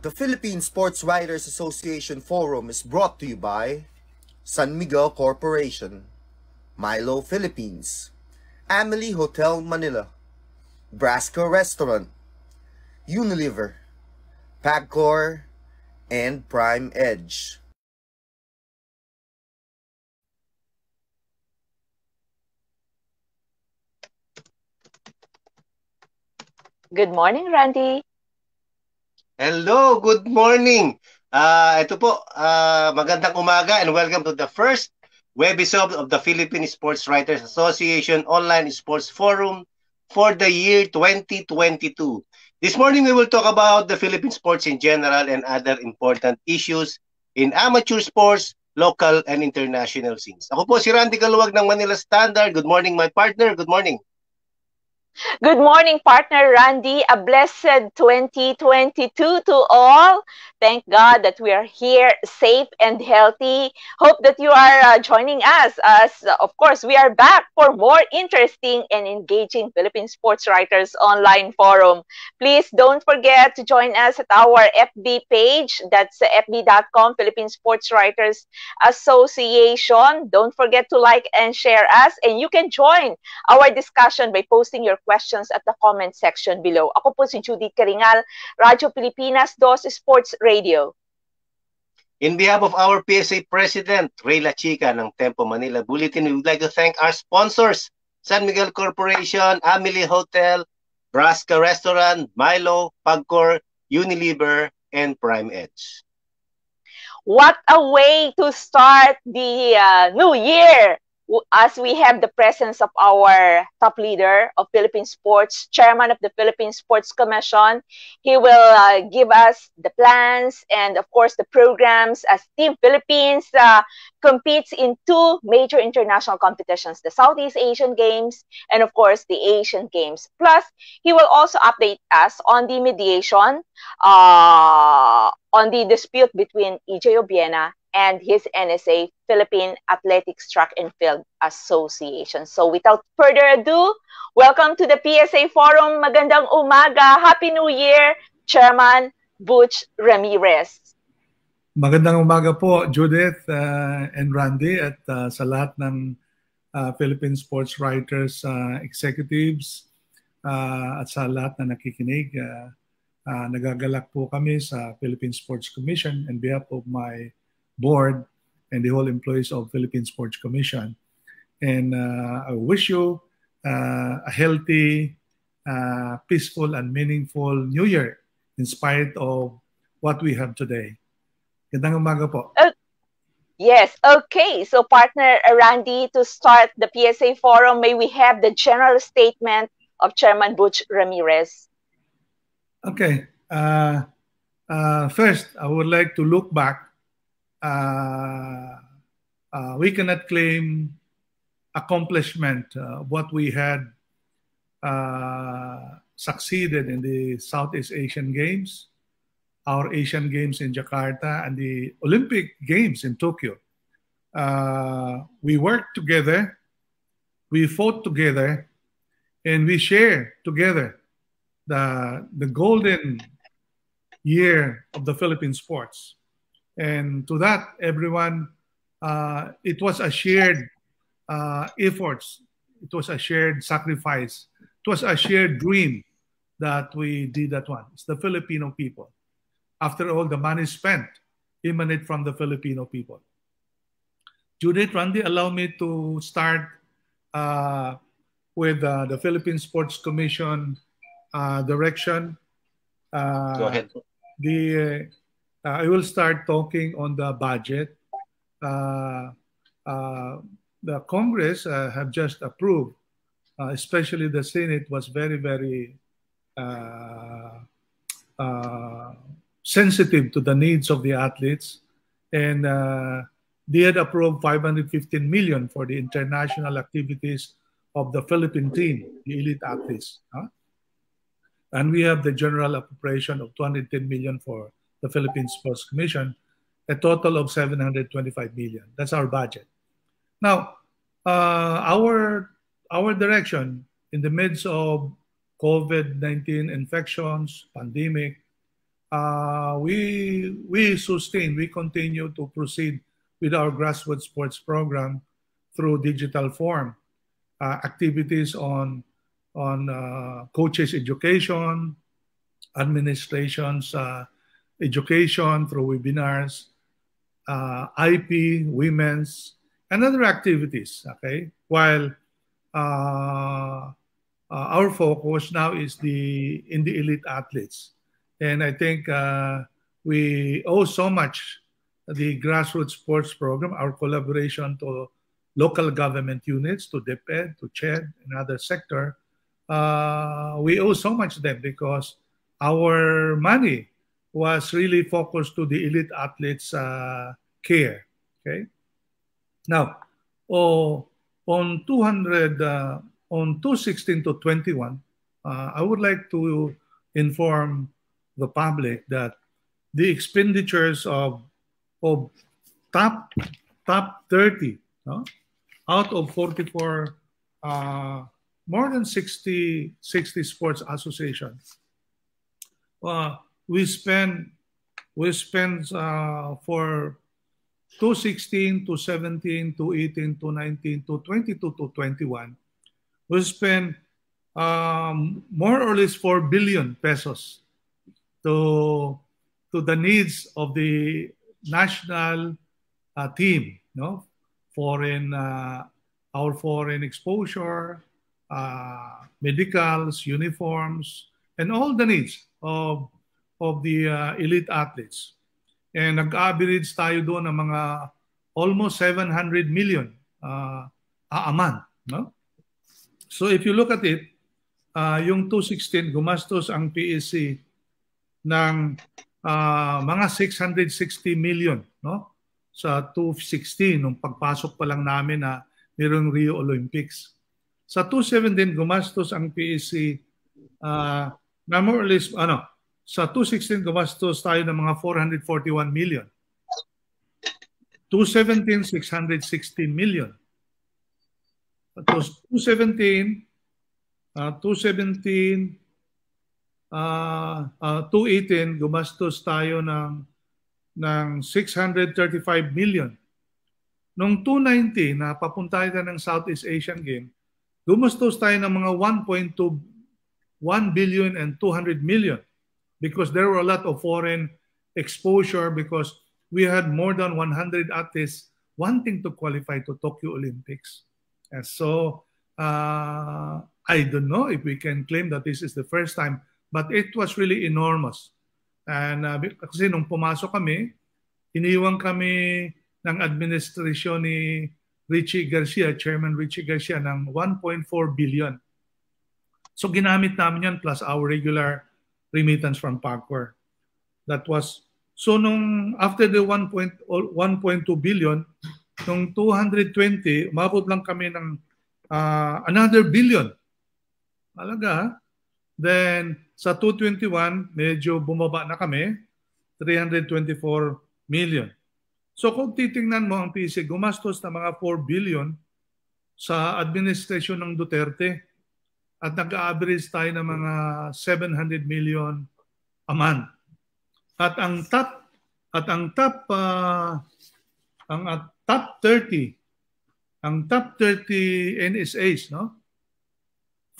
The Philippine Sports Writers Association Forum is brought to you by San Miguel Corporation, Milo Philippines, Amelie Hotel Manila, Brasco Restaurant, Unilever, Pagcor, and Prime Edge. Good morning, Randy. Hello, good morning. Ito po, magandang umaga and welcome to the first webisode of the Philippine Sports Writers Association Online Sports Forum for the year 2022. This morning we will talk about the Philippine sports in general and other important issues in amateur sports, local and international scenes. Ako po si Randy Kaluwag ng Manila Standard. Good morning, my partner. Good morning. Good morning, partner Randy. A blessed 2022 to all. Thank God that we are here safe and healthy. Hope that you are joining us as, of course, we are back for more interesting and engaging Philippine Sports Writers Online Forum. Please don't forget to join us at our FB page. That's fb.com, Philippine Sports Writers Association. Don't forget to like and share us. And you can join our discussion by posting your questions at the comment section below. Ako po si Judith Caringal, Radyo Pilipinas 2 Sports Radio. In behalf of our PSA President, Ray La Chica ng Tempo Manila Bulletin, we would like to thank our sponsors, San Miguel Corporation, Amelie Hotel, Brasca Restaurant, Milo, Pagcor, Unilever, and Prime Edge. What a way to start the new year! As we have the presence of our top leader of Philippine sports, chairman of the Philippine Sports Commission. He will give us the plans and, of course, the programs as Team Philippines competes in two major international competitions, the Southeast Asian Games and, of course, the Asian Games. Plus, he will also update us on the mediation, on the dispute between EJ Obiena and his NSA, Philippine Athletics Track and Field Association. So without further ado, welcome to the PSA Forum. Magandang umaga. Happy New Year, Chairman Butch Ramirez. Magandang umaga po, Judith and Randy at sa lahat ng Philippine Sports Writers Executives at sa lahat na nakikinig. Nagagalak po kami sa Philippine Sports Commission on behalf of my board and the whole employees of Philippine Sports Commission. And I wish you a healthy, peaceful, and meaningful New Year in spite of what we have today. Gandang umaga po. Yes, okay. So partner Randy, to start the PSA Forum, may we have the general statement of Chairman Butch Ramirez? Okay. First, I would like to look back. We cannot claim accomplishment what we had succeeded in the Southeast Asian Games, our Asian Games in Jakarta, and the Olympic Games in Tokyo. We worked together, we fought together, and we shared together the golden year of the Philippine sports. And to that, everyone, it was a shared efforts. It was a shared sacrifice. It was a shared dream that we did that one. It's the Filipino people. After all, the money spent emanate from the Filipino people. Judith, Randy, allow me to start with the Philippine Sports Commission direction. Go ahead. I will start talking on the budget. The Congress have just approved, especially the Senate was very, very sensitive to the needs of the athletes. And they had approved 515 million for the international activities of the Philippine team, the elite athletes. And we have the general appropriation of 210 million for the Philippine Sports Commission, a total of 725 million. That's our budget. Now, our direction in the midst of COVID-19 infections, pandemic, we continue to proceed with our grassroots sports program through digital form. Activities on coaches education, administration's education through webinars, IP, women's, and other activities. Okay, while our focus now is in the elite athletes, and I think we owe so much the grassroots sports program, our collaboration to local government units, to DepEd, to CHED, and other sector. We owe so much to them because our money was really focused to the elite athletes' care. Okay. Now, on 216 to 21, I would like to inform the public that the expenditures of top 30, no? Out of 44, more than 60 sports associations, we spend for 216 to 17 to 18 to 19 to 22 to 21, we spend more or less 4 billion pesos to the needs of the national team, no? Our foreign exposure, medicals, uniforms, and all the needs of the elite athletes. And nag-average tayo doon ng mga almost 700 million a month. No? So if you look at it, yung 216, gumastos ang PSC ng mga 660 million, no? Sa 216, nung pagpasok pa lang namin na mayroong Rio Olympics. Sa 217, gumastos ang PSC na more or less, sa 216, gumastos tayo ng mga 441 million. 217, 660 million. 218, gumastos tayo ng 635 million. Noong 290 na papunta tayo ng Southeast Asian Game, gumastos tayo ng mga 1 billion and 200 million because there were a lot of foreign exposure because we had more than 100 athletes wanting to qualify to Tokyo Olympics. And so I don't know if we can claim that this is the first time, but it was really enormous. And kasi nung pumasok kami, iniwan kami ng administrasyon ni Richie Garcia, Chairman Richie Garcia, ng 1.4 billion. So ginamit namin yan plus our regular remittance from PAGCOR. That was, so nung after the 1.2 billion, nung 220, umabot lang kami ng another billion. Alaga, then sa 221, medyo bumaba na kami, 324 million. So kung titingnan mo ang PSA, gumastos na mga 4 billion sa administrasyon ng Duterte at nag-average tayo ng mga 700 million a month. At ang top 30 NSAs, no?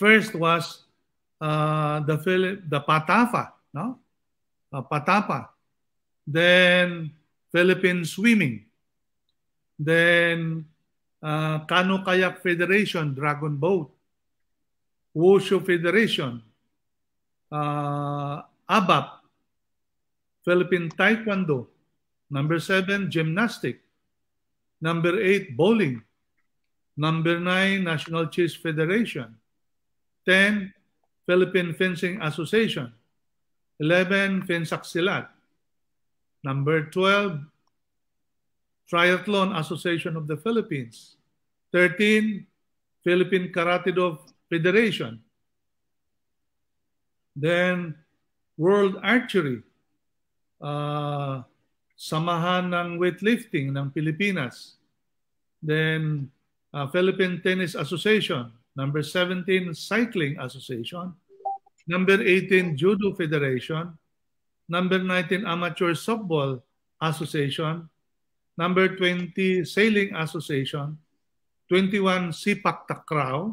First was the PATAFA, no? PATAFA. Then Philippine Swimming. Then Canoe Kayak Federation, Dragon Boat. Wushu Federation. ABAP. Philippine Taekwondo. Number 7, Gymnastic. Number 8, Bowling. Number 9, National Chess Federation. 10, Philippine Fencing Association. 11, Pensaxilat. Number 12, Triathlon Association of the Philippines. 13, Philippine Karate-Do Federation. Then, World Archery. Samahan ng Weightlifting ng Pilipinas. Then, Philippine Tennis Association. Number 17, Cycling Association. Number 18, Judo Federation. Number 19, Amateur Softball Association. Number 20, Sailing Association. 21, Sipak Takraw.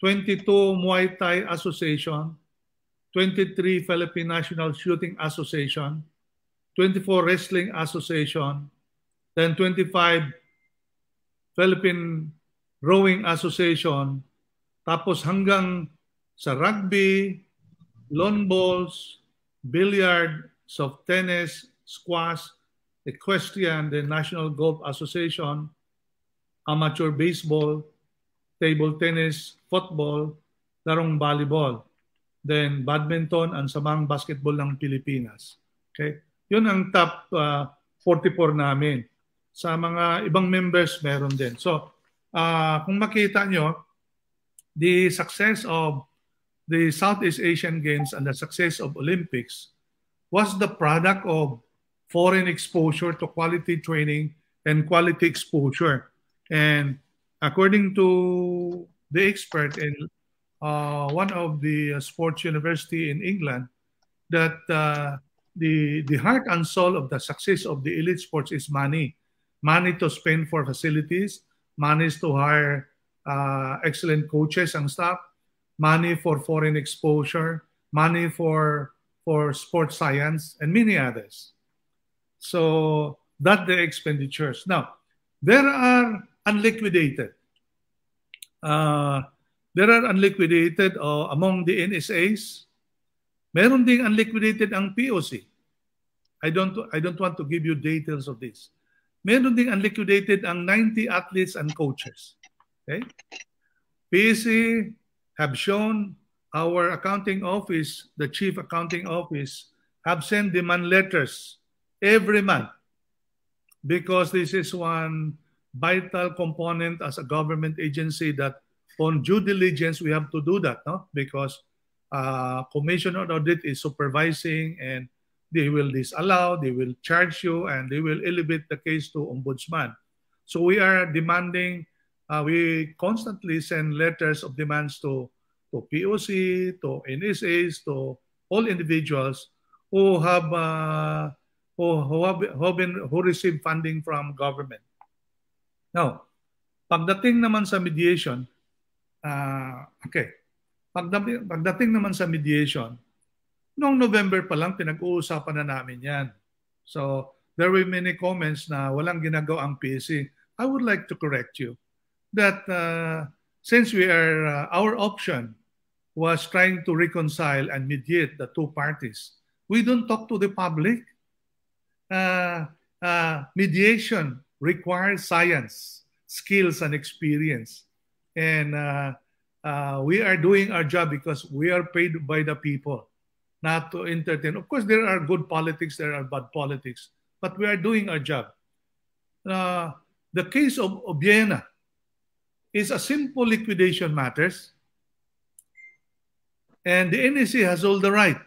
22, Muay Thai Association. 23, Philippine National Shooting Association. 24, Wrestling Association. Then 25, Philippine Rowing Association. Tapos hanggang sa rugby, lawn bowls, billiard, soft tennis, squash, equestrian, the National Golf Association, amateur baseball, table tennis, football, larong volleyball, then badminton, ang samang basketball ng Pilipinas. Okay? Yun ang top 44 namin. Sa mga ibang members, meron din. So, kung makita nyo, the success of the Southeast Asian Games and the success of Olympics was the product of foreign exposure to quality training and quality exposure. And according to the expert in one of the sports university in England, that the heart and soul of the success of the elite sports is money. Money to spend for facilities, money to hire excellent coaches and staff, money for foreign exposure, money for sports science, and many others. So that's the expenditures. Now, there are unliquidated. Among the NSAs. Meron ding unliquidated ang POC. I don't want to give you details of this. Meron ding unliquidated ang 90 athletes and coaches. Okay? PSA have shown our accounting office, the chief accounting office, have sent demand letters every month because this is one vital component as a government agency that on due diligence we have to do that, no? Because Commission on Audit is supervising and they will disallow, they will charge you, and they will elevate the case to ombudsman. So we are demanding, we constantly send letters of demands to POC, to NSAs, to all individuals who have who receive funding from government. Now, pagdating naman sa mediation, pagdating naman sa mediation, noong November pa lang, pinag-uusapan na namin yan. So, there were many comments na walang ginagawa ang PSA. I would like to correct you that since our option was trying to reconcile and mediate the two parties, we don't talk to the public. Mediation requires science, skills, and experience. And we are doing our job because we are paid by the people, not to entertain. Of course, there are good politics, there are bad politics, but we are doing our job. The case of Obiena is a simple liquidation matters, and the NSA has all the right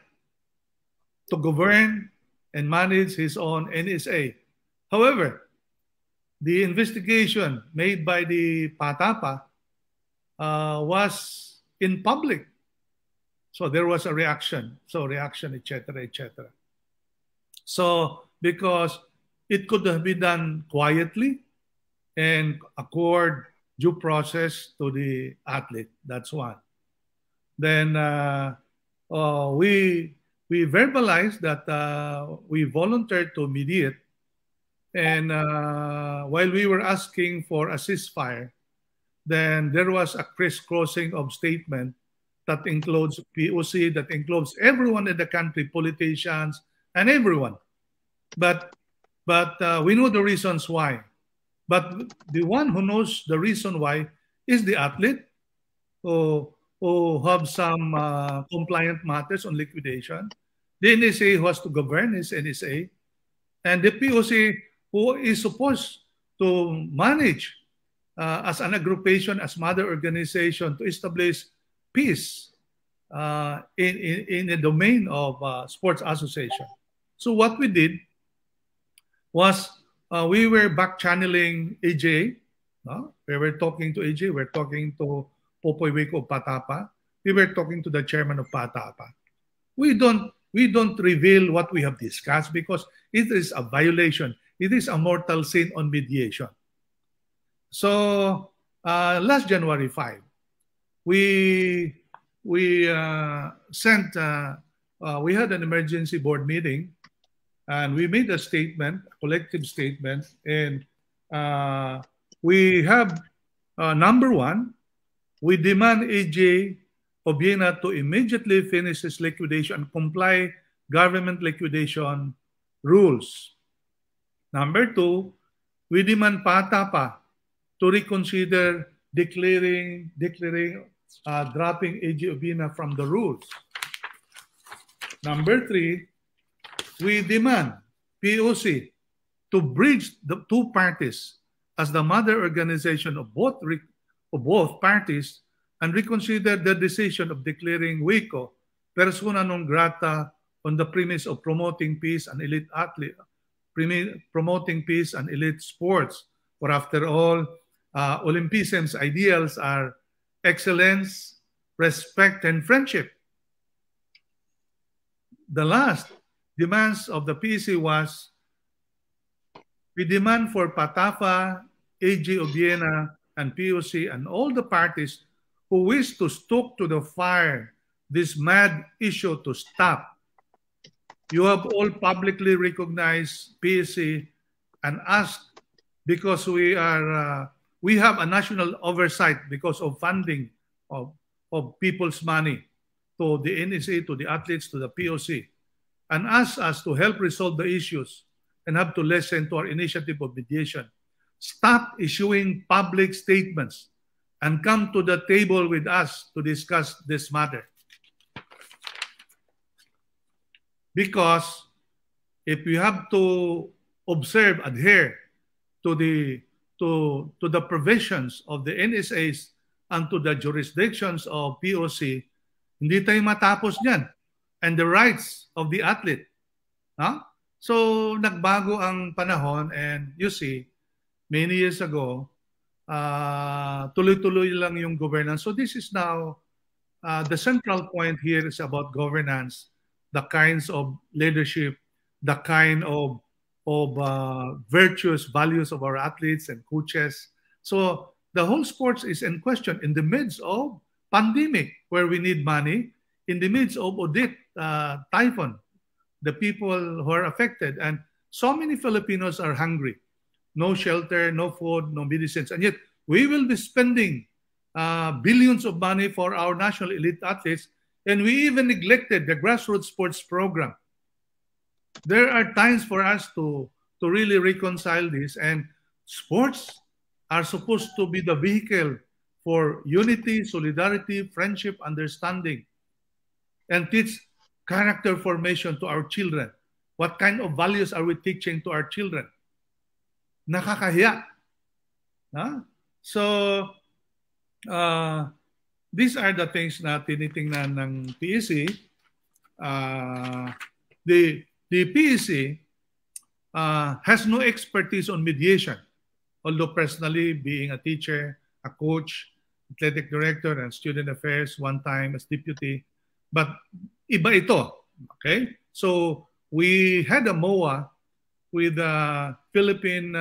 to govern and manage his own NSA. However, the investigation made by the PATAFA was in public. So there was a reaction, etc., etc. So because it could have been done quietly and accord due process to the athlete. That's one. Then we verbalized that we volunteered to mediate, and while we were asking for a ceasefire, then there was a crisscrossing of statement that includes POC, that includes everyone in the country, politicians, and everyone. But we know the reasons why. But the one who knows the reason why is the athlete who have some compliant matters on liquidation. The NSA who has to govern is NSA. And the POC who is supposed to manage as an aggregation, as mother organization to establish peace in the domain of sports association. So what we did was we were back channeling AJ. No? We were talking to AJ. We were talking to Popoy Wiko of PATAFA. We were talking to the chairman of PATAFA. We don't we don't reveal what we have discussed because it is a violation. It is a mortal sin on mediation. So last January 5, we we had an emergency board meeting, and we made a statement, a collective statement, and we have number one, we demand AJ Obiena to immediately finish his liquidation and comply government liquidation rules. Number two, we demand PATAFA to reconsider dropping AJ Obiena from the rules. Number three, we demand POC to bridge the two parties as the mother organization of both parties and reconsider the decision of declaring WICO persona non grata on the premise of promoting peace and elite sports. For after all, Olympism's ideals are excellence, respect, and friendship. The last demands of the PSA was, we demand for PATAFA, AG Obiena, and POC and all the parties who wish to stoke to the fire this mad issue to stop. You have all publicly recognized PSA and asked, because we have a national oversight because of funding of people's money to the NSA, to the athletes, to the POC, and asked us to help resolve the issues and have to listen to our initiative of mediation. Stop issuing public statements and come to the table with us to discuss this matter. Because if we have to adhere to the provisions of the NSAs and to the jurisdictions of POC, hindi tayo matapos niyan. And the rights of the athlete. Huh? So, nagbago ang panahon, and you see, many years ago, tuloy-tuloy lang yung governance. So this is now, the central point here is about governance, the kinds of leadership, the kind of virtuous values of our athletes and coaches. So the whole sports is in question in the midst of pandemic, where we need money, in the midst of Odette, typhoon, the people who are affected. And so many Filipinos are hungry. No shelter, no food, no medicines. And yet, we will be spending billions of money for our national elite athletes, and we even neglected the grassroots sports program. There are times for us to really reconcile this, and sports are supposed to be the vehicle for unity, solidarity, friendship, understanding, and teach character formation to our children. What kind of values are we teaching to our children? Nakakahiya. Huh? So, these are the things na tinitingnan ng PSA. The PSA has no expertise on mediation. Although personally, being a teacher, a coach, athletic director, and student affairs one time as deputy. But iba ito. Okay? So, we had a MOA with the Philippine,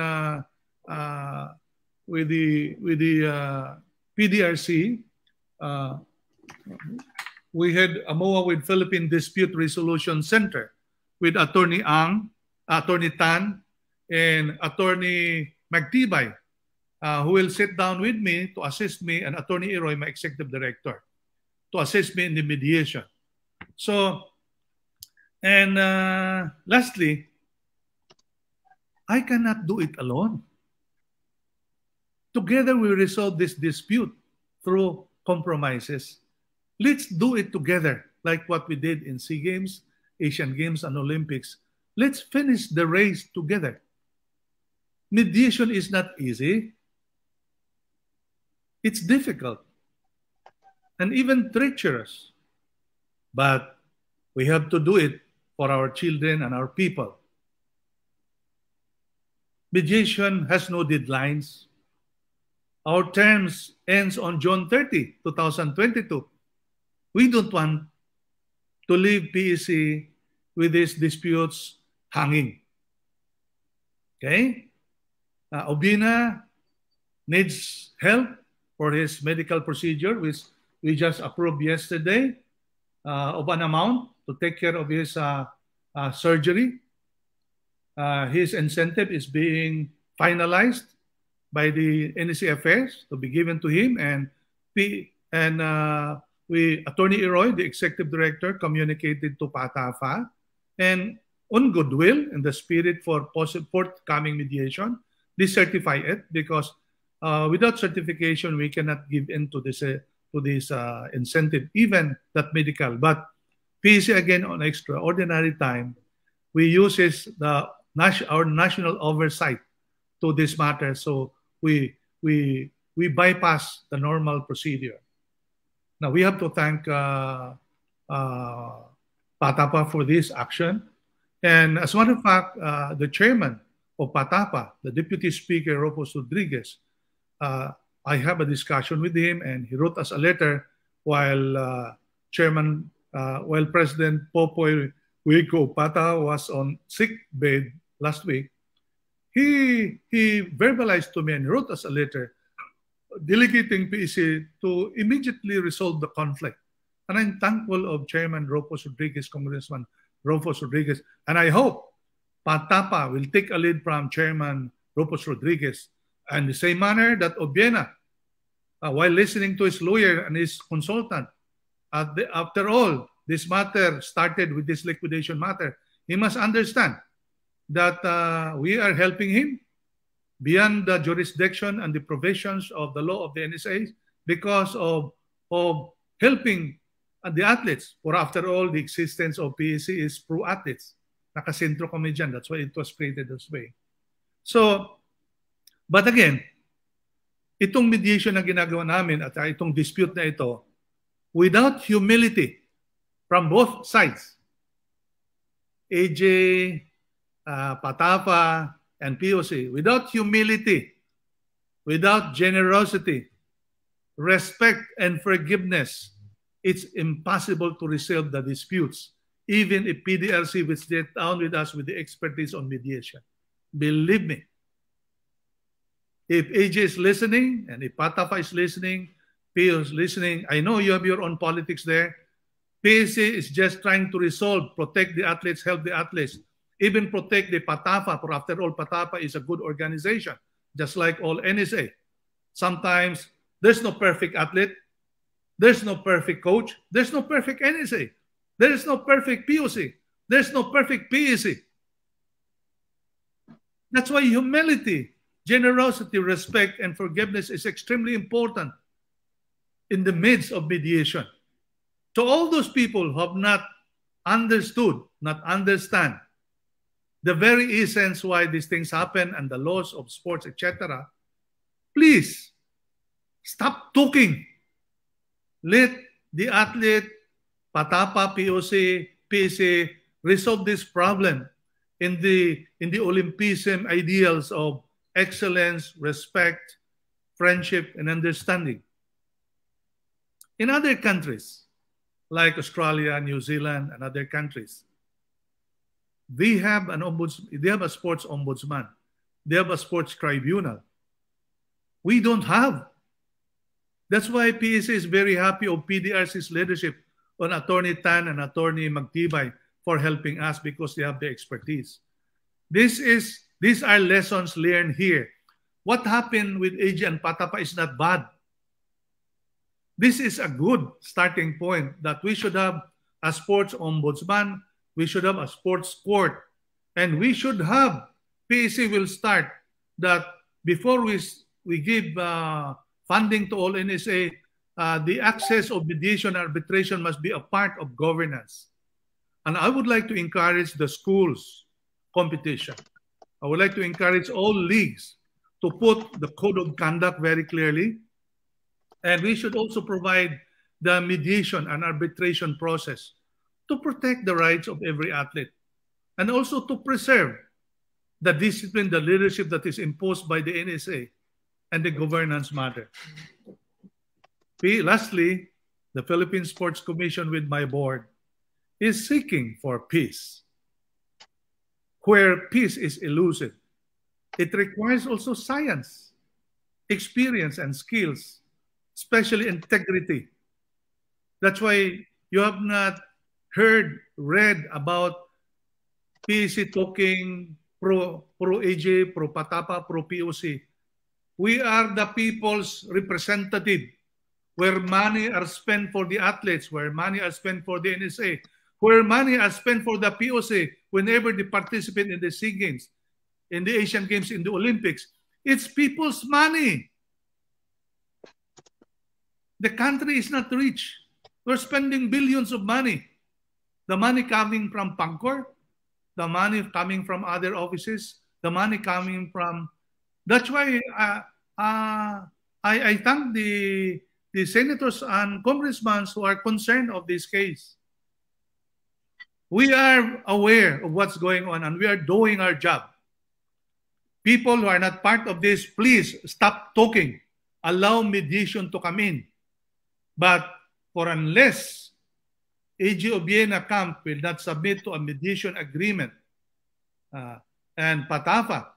with the PDRC. We had a MOA with Philippine Dispute Resolution Center with Attorney Attorney Tan, and Attorney Magtibay, who will sit down with me to assist me, and Attorney Iroy, my executive director, to assist me in the mediation. So, and lastly, I cannot do it alone. Together we resolve this dispute through compromises. Let's do it together, like what we did in SEA Games, Asian Games, and Olympics. Let's finish the race together. Mediation is not easy. It's difficult and even treacherous. But we have to do it for our children and our people. Mediation has no deadlines. Our terms ends on June 30, 2022. We don't want to leave PSA with these disputes hanging. Okay? Obiena needs help for his medical procedure, which we just approved yesterday, of an amount to take care of his surgery. His incentive is being finalized by the NCFS to be given to him, and Attorney Eroy, the executive director, communicated to PATAFA, and on goodwill, in the spirit for forthcoming mediation, they certify it, because without certification, we cannot give in to this incentive, even that medical. But PSA, again, on extraordinary time, we use our national oversight to this matter, so we bypass the normal procedure. Now, we have to thank PATAFA for this action. And as a matter of fact, the chairman of PATAFA, the Deputy Speaker, Rufus Rodriguez, I have a discussion with him, and he wrote us a letter while President Popoy Wico Pata was on sick bed last week. He verbalized to me and wrote us a letter delegating PSA to immediately resolve the conflict. And I'm thankful of Chairman Rufus Rodriguez, Congressman Rufus Rodriguez, and I hope PATAFA will take a lead from Chairman Rufus Rodriguez, and the same manner that Obiena, while listening to his lawyer and his consultant, after all, this matter started with this liquidation matter. He must understand that we are helping him beyond the jurisdiction and the provisions of the law of the NSA, because of helping the athletes. For after all, the existence of PSA is pro-athletes. Nakasentro kami dyan. That's why it was created this way. So, but again, itong mediation na ginagawa namin at itong dispute na ito, without humility from both sides, AJ, PATAFA, and POC, without humility, without generosity, respect, and forgiveness, it's impossible to resolve the disputes, even if PDRC will sit down with us with the expertise on mediation. Believe me. If AJ is listening, and if PATAFA is listening, PO is listening, I know you have your own politics there. PSA is just trying to resolve, protect the athletes, help the athletes, even protect the PATAFA, for after all, PATAFA is a good organization, just like all NSA. Sometimes there's no perfect athlete, there's no perfect coach, there's no perfect NSA, there is no perfect POC, there's no perfect PSA. That's why humility, generosity, respect, and forgiveness is extremely important in the midst of mediation. To all those people who have not understood, not understand the very essence why these things happen and the laws of sports, etc., please stop talking. Let the athlete, PATAFA, POC, PSA resolve this problem in the Olympism ideals of excellence, respect, friendship, and understanding. In other countries, like Australia, New Zealand, and other countries, they have they have a sports ombudsman. They have a sports tribunal. We don't have. That's why PSA is very happy of PDRC's leadership on Attorney Tan and Attorney Magtibay for helping us, because they have the expertise. These are lessons learned here. What happened with AJ and PATAFA is not bad. This is a good starting point that we should have a sports ombudsman, we should have a sports court, and we should have, PSA will start that before we give funding to all NSA, the access of mediation arbitration must be a part of governance. And I would like to encourage the schools competition. I would like to encourage all leagues to put the code of conduct very clearly. And we should also provide the mediation and arbitration process to protect the rights of every athlete, and also to preserve the discipline, the leadership that is imposed by the NSA and the governance matter. Lastly, the Philippine Sports Commission with my board is seeking for peace, where peace is elusive. It requires also science, experience, and skills, especially integrity. That's why you have not read about PSA talking pro AJ, pro PATAFA, pro POC. We are the people's representative, where money are spent for the athletes, where money are spent for the NSA, where money are spent for the POC whenever they participate in the SEA Games, in the Asian Games, in the Olympics. It's people's money. The country is not rich. We're spending billions of money. The money coming from Pangkor, the money coming from other offices, the money coming from... That's why I thank the senators and congressmen who are concerned of this case. We are aware of what's going on and we are doing our job. People who are not part of this, please stop talking. Allow mediation to come in. But for unless AG Obiena camp will not submit to a mediation agreement and PATAFA,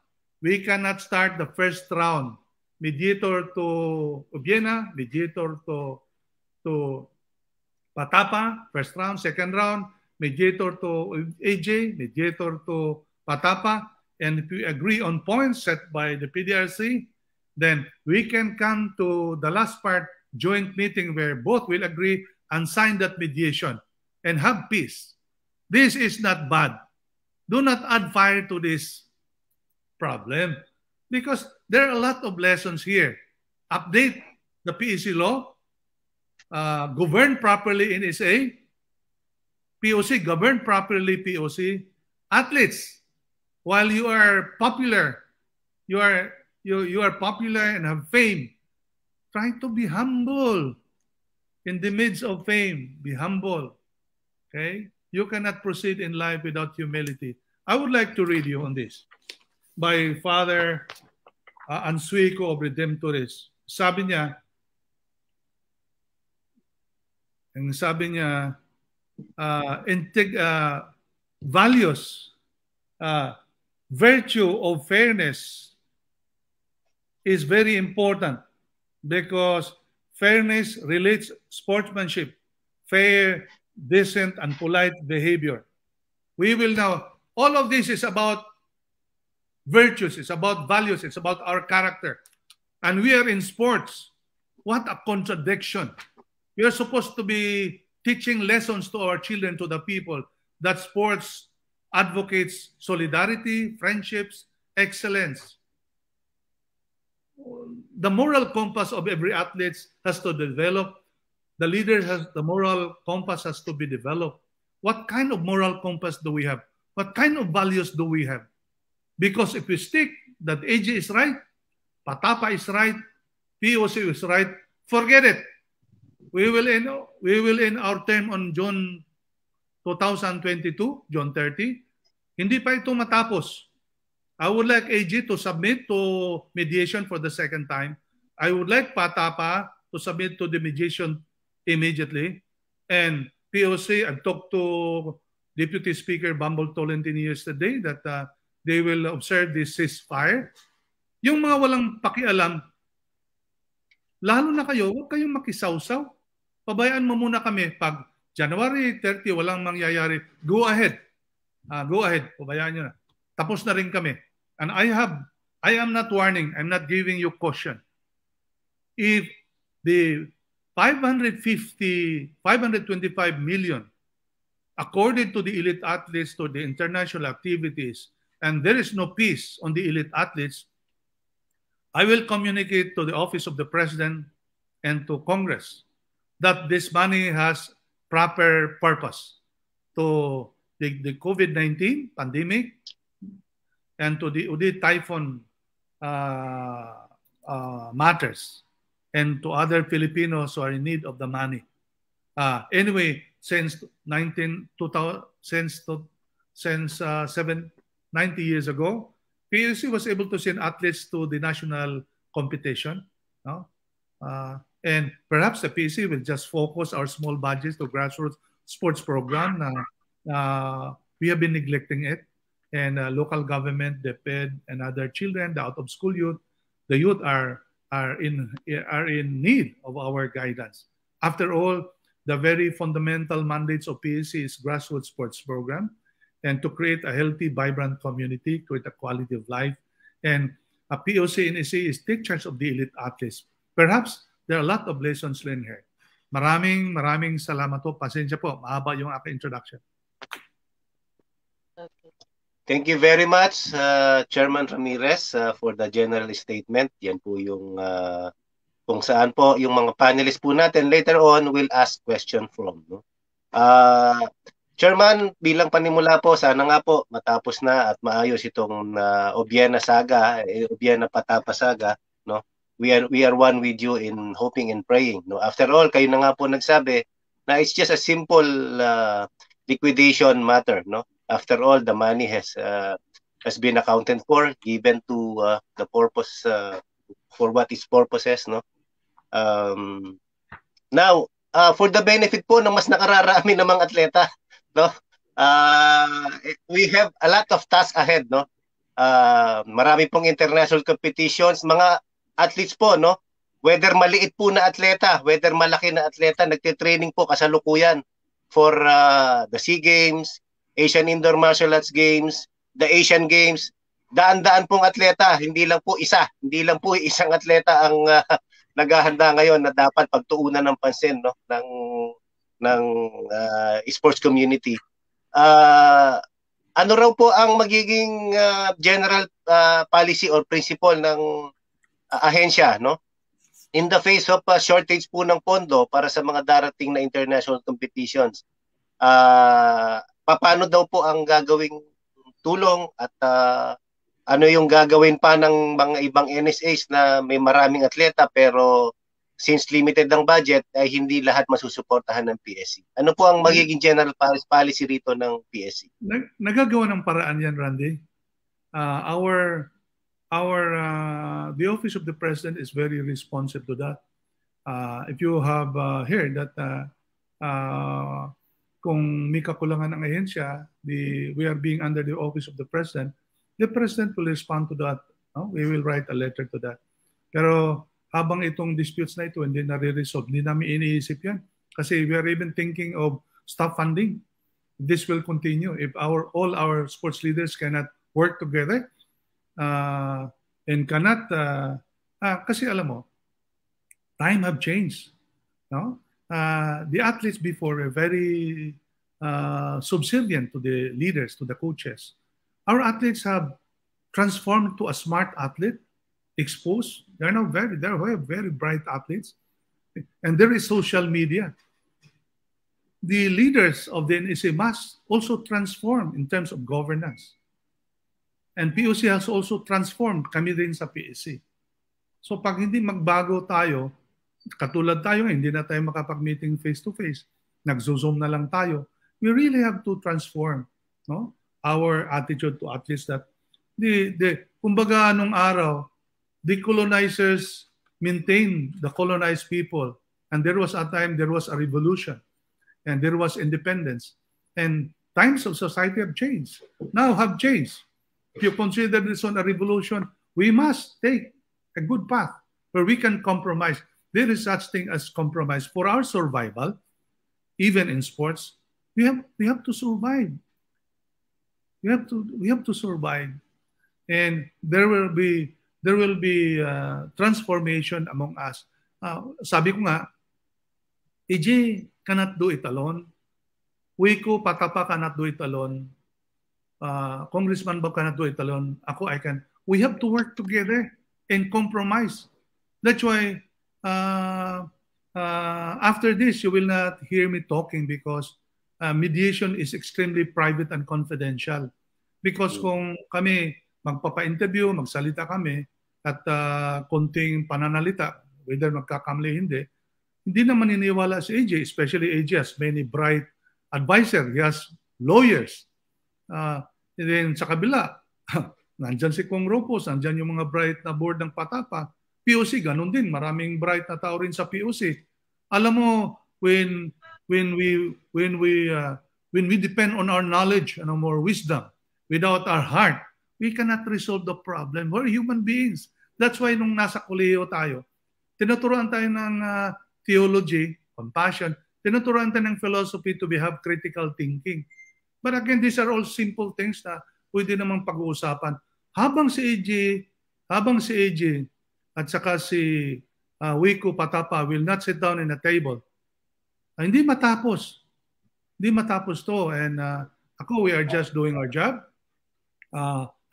we cannot start the first round. Mediator to Obiena, mediator to PATAFA, first round, second round, mediator to AJ, mediator to PATAFA, and if we agree on points set by the PDRC, then we can come to the last part, joint meeting, where both will agree and sign that mediation and have peace. This is not bad. Do not add fire to this problem, because there are a lot of lessons here. Update the PEC law, govern properly in SA, POC, govern properly POC. Athletes, while you are popular, you are popular and have fame, try to be humble. In the midst of fame, be humble. Okay? You cannot proceed in life without humility. I would like to read you on this by Father Ansuico of Redemptoris. Sabi niya, values, virtue of fairness is very important, because fairness relates sportsmanship, fair, decent, and polite behavior. We will now, all of this is about virtues, it's about values, it's about our character. And we are in sports. What a contradiction. We are supposed to be teaching lessons to our children, to the people, that sports advocates solidarity, friendships, excellence. The moral compass of every athlete has to develop. The leader has, the moral compass has to be developed. What kind of moral compass do we have? What kind of values do we have? Because if we stick that AG is right, PATAFA is right, POC is right, forget it. We will end our term on June 2022, June 30. Hindi pa ito matapos. I would like AG to submit to mediation for the second time. I would like PATAFA to submit to the mediation immediately. And POC, I've talked to Deputy Speaker Bumble Tolentini yesterday that they will observe this ceasefire. Yung mga walang pakialam, lalo na kayo, huwag kayong makisawsaw. Pabayaan mo muna kami. Pag January 30, walang mangyayari, go ahead. Go ahead. Pabayaan nyo na. Tapos na rin kami. And I am not warning, I'm not giving you caution. If the 525 million, according to the elite athletes, to the international activities, and there is no peace on the elite athletes, I will communicate to the Office of the President and to Congress that this money has proper purpose to the COVID-19 pandemic and to the Odette typhoon matters, and to other Filipinos who are in need of the money. Anyway, since 90 years ago, PSC was able to send athletes to the national competition. No? And perhaps the PSC will just focus our small budgets to grassroots sports program we have been neglecting it. And local government, DepEd, and other children, the out-of-school youth, the youth are in need of our guidance. After all, the very fundamental mandates of PSA is grassroots sports program, and to create a healthy, vibrant community, create a quality of life. And a POC and SA is take charge of the elite athletes. Perhaps there are a lot of lessons learned here. Maraming salamat po. Pasensya po, mahaba yung aking introduction. Okay. Thank you very much, Chairman Ramirez, for the general statement. Yan po yung kung saan po yung mga panelists po natin. Later on, we'll ask question from. No? Chairman, bilang panimula po, sana nga po matapos na at maayos itong Obiena saga, Obiena-PATAFA saga. No? We are one with you in hoping and praying. No? After all, kayo na nga po nagsabi na it's just a simple liquidation matter. No? After all, the money has been accounted for, given to the purpose for what its purposes, no. Now, for the benefit po ng mas nakararami ng mga atleta, no. We have a lot of tasks ahead, no. Marami pong international competitions, mga athletes po, no. Whether maliit po na atleta, whether malaki na atleta, nagte-training po kasalukuyan for the SEA Games, Asian Indoor Martial Arts Games, the Asian Games. Daan-daan pong atleta, hindi lang po isang atleta ang naghahanda ngayon na dapat pagtuunan ng pansin, no, ng sports community. Ano raw po ang magiging general policy or principle ng ahensya, no? In the face of shortage po ng pondo para sa mga darating na international competitions. Paano daw po ang gagawing tulong at ano yung gagawin pa ng mga ibang NSAs na may maraming atleta pero since limited ang budget ay hindi lahat masusuportahan ng PSC. Ano po ang magiging general policy rito ng PSC? Nagagawa ng paraan yan, Randy. The Office of the President is very responsive to that. If you have heard that kung may kakulangan ng ahensya, we are being under the Office of the President will respond to that. No? We will write a letter to that. Pero habang itong disputes na ito hindi nare-resolve, hindi namin iniisip yan. Kasi we are even thinking of staff funding. This will continue. If all our sports leaders cannot work together and cannot, kasi alam mo, time have changed. No? The athletes before were very subservient to the leaders, to the coaches. Our athletes have transformed to a smart athlete, exposed. They're very bright athletes. And there is social media. The leaders of the NSA must also transform in terms of governance. And POC has also transformed kami din sa PSC. So pag hindi magbago tayo, katulad tayo, hindi na tayo makapag-meeting face-to-face, nag-zoom na lang tayo, we really have to transform, no, our attitude to athletes that kumbaga nung araw, the colonizers maintained the colonized people, and there was a time there was a revolution and there was independence, and times of society have changed, now have changed. If you consider this one a revolution, we must take a good path where we can compromise. There is such thing as compromise for our survival. Even in sports, we have to survive. We have to survive, and there will be transformation among us. Sabi ko nga, EJ cannot do it alone. Patapa cannot do it alone. Congressman Bob cannot do it alone. I can. We have to work together and compromise. That's why after this, you will not hear me talking because mediation is extremely private and confidential. Because kung kami magpapa-interview, magsalita kami, at konting pananalita, whether magkakamali hindi naman naniniwala si AJ, especially AJ has many bright advisors, he has lawyers. And then sa kabila, nandyan si Kong Ropos, nandyan yung mga bright na board ng PATAFA, POC, ganun din, maraming bright na tao rin sa POC. Alam mo, when we when we depend on our knowledge and more wisdom, without our heart, we cannot resolve the problem. We're human beings. That's why nung nasa kolehiyo tayo, tinuturuan tayo ng theology, compassion, tinuturuan tayo ng philosophy to have critical thinking. But again, these are all simple things na pwede namang pag-uusapan. Habang si AJ at saka si Obiena-PATAFA will not sit down in a table, hindi matapos. Hindi matapos to. And we are just doing our job.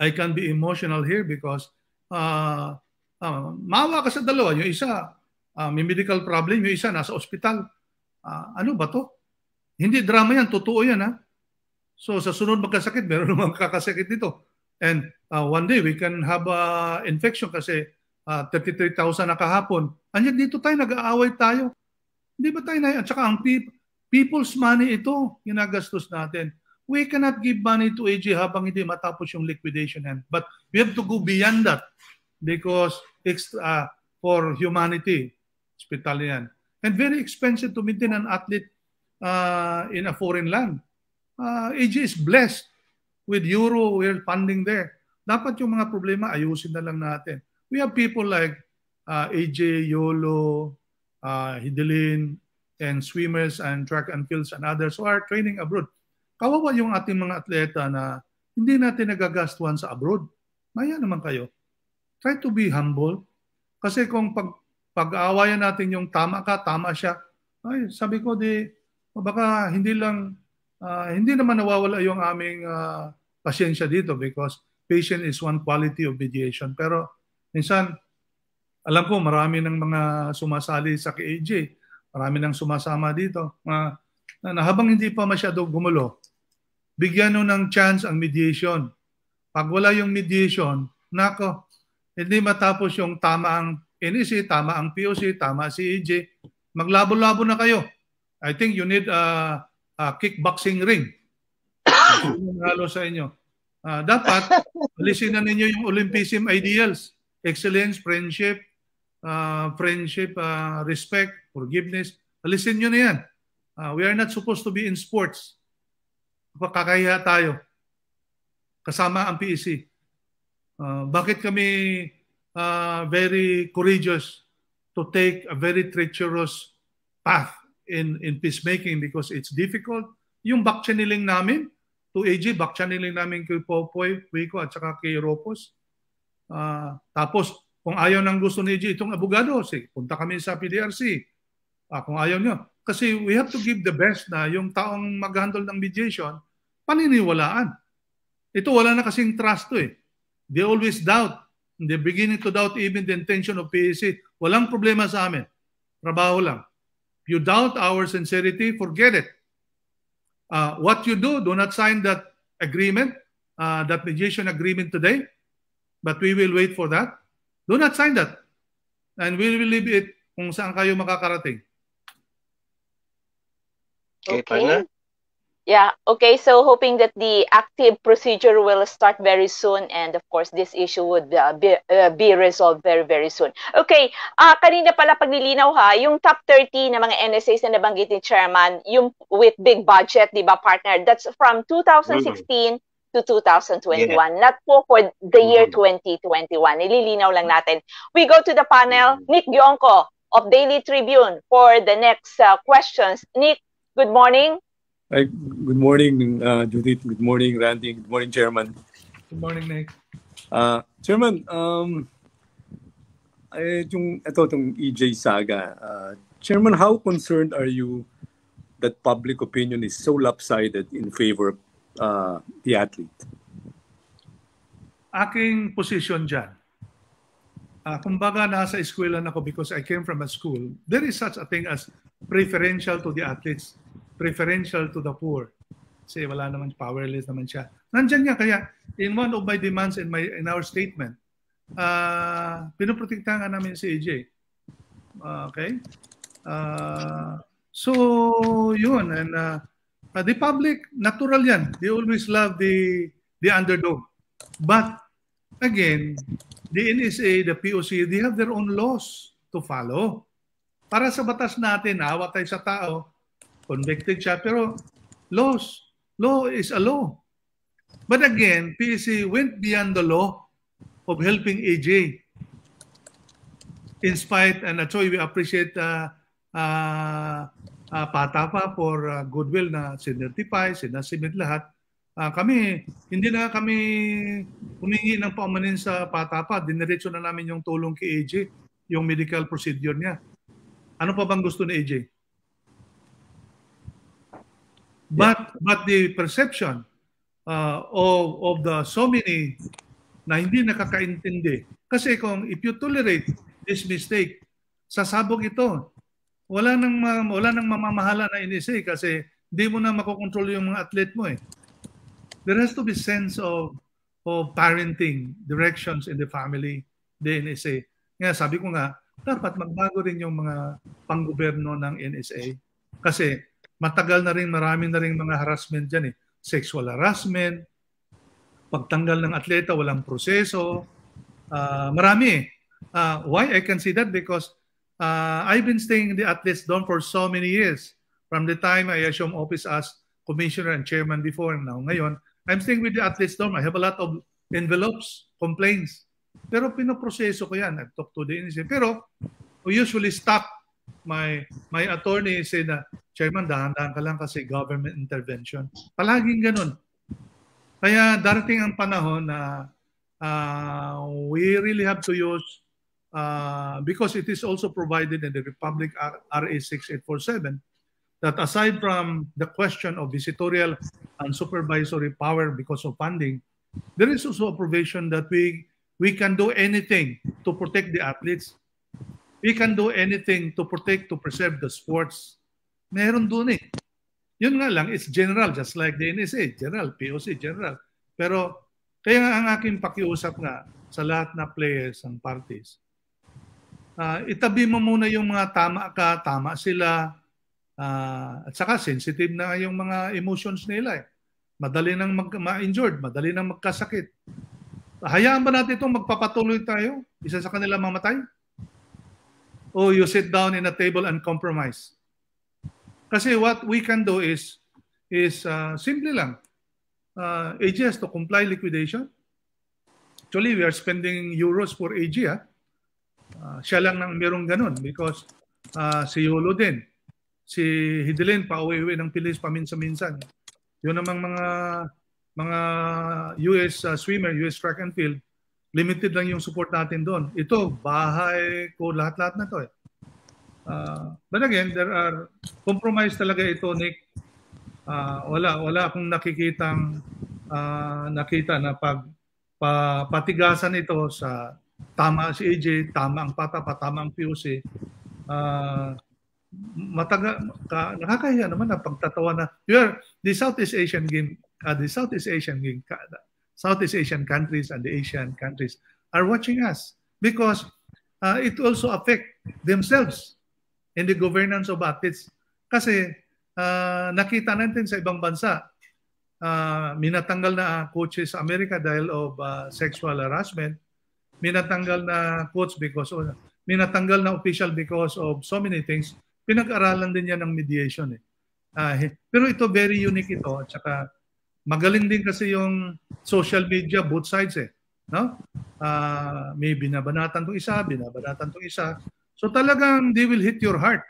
I can be emotional here because maawa ka sa dalawa. Yung isa, may medical problem. Yung isa, nasa ospital. Ano ba to? Hindi drama yan. Totoo yan, ha? So, sa sunod magkasakit, meron namang kakasakit dito. And one day, we can have infection kasi 33,000 na kahapon. Andiyan dito tayo, nag-aaway tayo. Hindi ba tayo na? At saka ang people's money ito, ginagastos natin. We cannot give money to AJ habang hindi matapos yung liquidation. But we have to go beyond that because it's for humanity. Hospital yan. And very expensive to maintain an athlete in a foreign land. AJ is blessed with euro, we're funding there. Dapat yung mga problema, ayusin na lang natin. We have people like AJ, Yolo, Hidelin, and swimmers and track and fields and others who are training abroad. Kawawa yung ating mga atleta na hindi natin nagagastuhan sa abroad. Maya naman kayo. Try to be humble. Kasi kung pag-aawayan natin yung tama ka, tama siya, ay, sabi ko baka hindi naman nawawala yung aming pasyensya dito because patient is one quality of mediation. Pero minsan, alam ko marami ng mga sumasali sa KAJ, marami nang sumasama dito, na habang hindi pa masyado gumulo, bigyan nyo ng chance ang mediation. Pag wala yung mediation, nako, hindi matapos yung tama ang NEC, tama ang POC, tama si EJ, maglabo-labo na kayo. I think you need a kickboxing ring. Halo sa inyo. Dapat, alisin na ninyo yung Olympism ideals. Excellence, friendship, respect, forgiveness. Alisin nyo na yan. We are not supposed to be in sports. Kakahiya tayo. Kasama ang PEC. Bakit kami very courageous to take a very treacherous path in peacemaking because it's difficult. Yung back-channeling namin to AJ, back-channeling namin kay Popoy, Wico at saka kay Ropos. Tapos, kung ayaw ng gusto ni AJ, itong abogado, punta kami sa PDRC. Kung ayaw nyo. Kasi we have to give the best na yung taong mag-handle ng mediation, paniniwalaan. Ito wala na kasing trust to eh. They always doubt. They're beginning to doubt even the intention of PSA. Walang problema sa amin. Trabaho lang. You doubt our sincerity, forget it. What you do not sign that agreement, that mediation agreement today, but we will wait for that. Do not sign that. And we will leave it kung saan kayo makakarating. Okay. Yeah, okay. So hoping that the active procedure will start very soon and of course this issue would be resolved very, very soon. Okay, kanina pala paglilinaw ha, yung top 30 na mga NSAs na nabanggit ni Chairman, yung with big budget, di ba partner? That's from 2016 to 2021, not po for the year 2021. Nililinaw lang natin. We go to the panel, Nick Gionco of Daily Tribune for the next questions. Nick, good morning. Hi, good morning, Judith. Good morning, Randy. Good morning, Chairman. Good morning, Nick. Chairman, itong EJ saga. Chairman, how concerned are you that public opinion is so lopsided in favor of the athlete? Aking position dyan, kumbaga nasa eskwelahan ako because I came from a school, there is such a thing as preferential to the athletes, preferential to the poor. Kasi wala naman, powerless naman siya. Nandyan nga, kaya in one of my demands in our statement, pinoprotektahan namin si AJ. Okay? So, yun. And the public, natural yan. They always love the underdog. But, again, the NSA, the POC, they have their own laws to follow. Para sa batas natin, awa tayo sa tao, convicted siya, pero laws. Law is a law. But again, PSA went beyond the law of helping AJ. In spite, and that's why we appreciate PATAFA for goodwill na sinertify, sinasubmit lahat. Kami, hindi na kami humingi ng paumanin sa PATAFA. Diniretso na namin yung tulong kay AJ, yung medical procedure niya. Ano pa bang gusto ni AJ? But the perception of the so many na hindi nakakaintindi. Kasi if you tolerate this mistake, sasabog ito. Wala nang mamamahala na NSA kasi hindi mo na makokontrol yung mga athlete mo eh. There has to be sense of parenting, directions in the family, the NSA. Nga sabi ko nga, dapat magbago rin yung mga panggoberno ng NSA. Kasi matagal na rin, marami na rin mga harassment dyan eh. Sexual harassment, pagtanggal ng atleta, walang proseso. Marami eh. Why I can see that? Because I've been staying in the athletes dorm for so many years. From the time I assumed office as commissioner and chairman before and now ngayon, I'm staying with the athletes dorm. I have a lot of envelopes, complaints. Pero pinoproseso ko yan. I've talked to the NSA. Pero we usually stop. My attorney said na, Chairman, dahan-dahan ka lang kasi government intervention. Palaging ganun. Kaya darating ang panahon na we really have to use, because it is also provided in the Republic RA 6847, that aside from the question of visitorial and supervisory power because of funding, there is also a provision that we can do anything to protect the athletes. We can do anything to protect, to preserve the sports. Meron doon eh. Yun nga lang, it's general, just like the NSA, general, POC, general. Pero kaya nga ang aking pakiusap nga sa lahat na players and parties, itabi mo muna yung mga tama ka, tama sila, at saka sensitive na yung mga emotions nila eh. Madali nang ma-injured, madali nang magkasakit. Hayaan ba natin itong magpapatuloy tayo? Isa sa kanila mamatay? O you sit down in a table and compromise? Kasi what we can do is simply lang, AG has to comply liquidation. Actually, we are spending euros for AG. Siya lang nang merong ganun because si Yolo din, si Hidilin pauwi-uwi ng Pilis paminsan-minsan. Yun namang mga US swimmer, US track and field, limited lang yung support natin doon. Ito, bahay ko, lahat-lahat na to eh. But again, there are compromise talaga ito, Nick. Wala akong nakita na patigasan ito sa tama si AJ, tama ang PATAFA, tama ang POC. Nakakahiya naman na pagtatawa na the Southeast Asian countries and the Asian countries are watching us because it also affect themselves in the governance of athletes. Kasi nakita natin sa ibang bansa, minatanggal na coaches sa Amerika dahil of sexual harassment, minatanggal na coach because of, minatanggal na official because of so many things. Pinag-aralan din yan ng mediation eh. Pero ito very unique ito at saka magaling din kasi yung social media, both sides eh. No? May binabanatan tong isa, binabanatan tong isa. So talagang they will hit your heart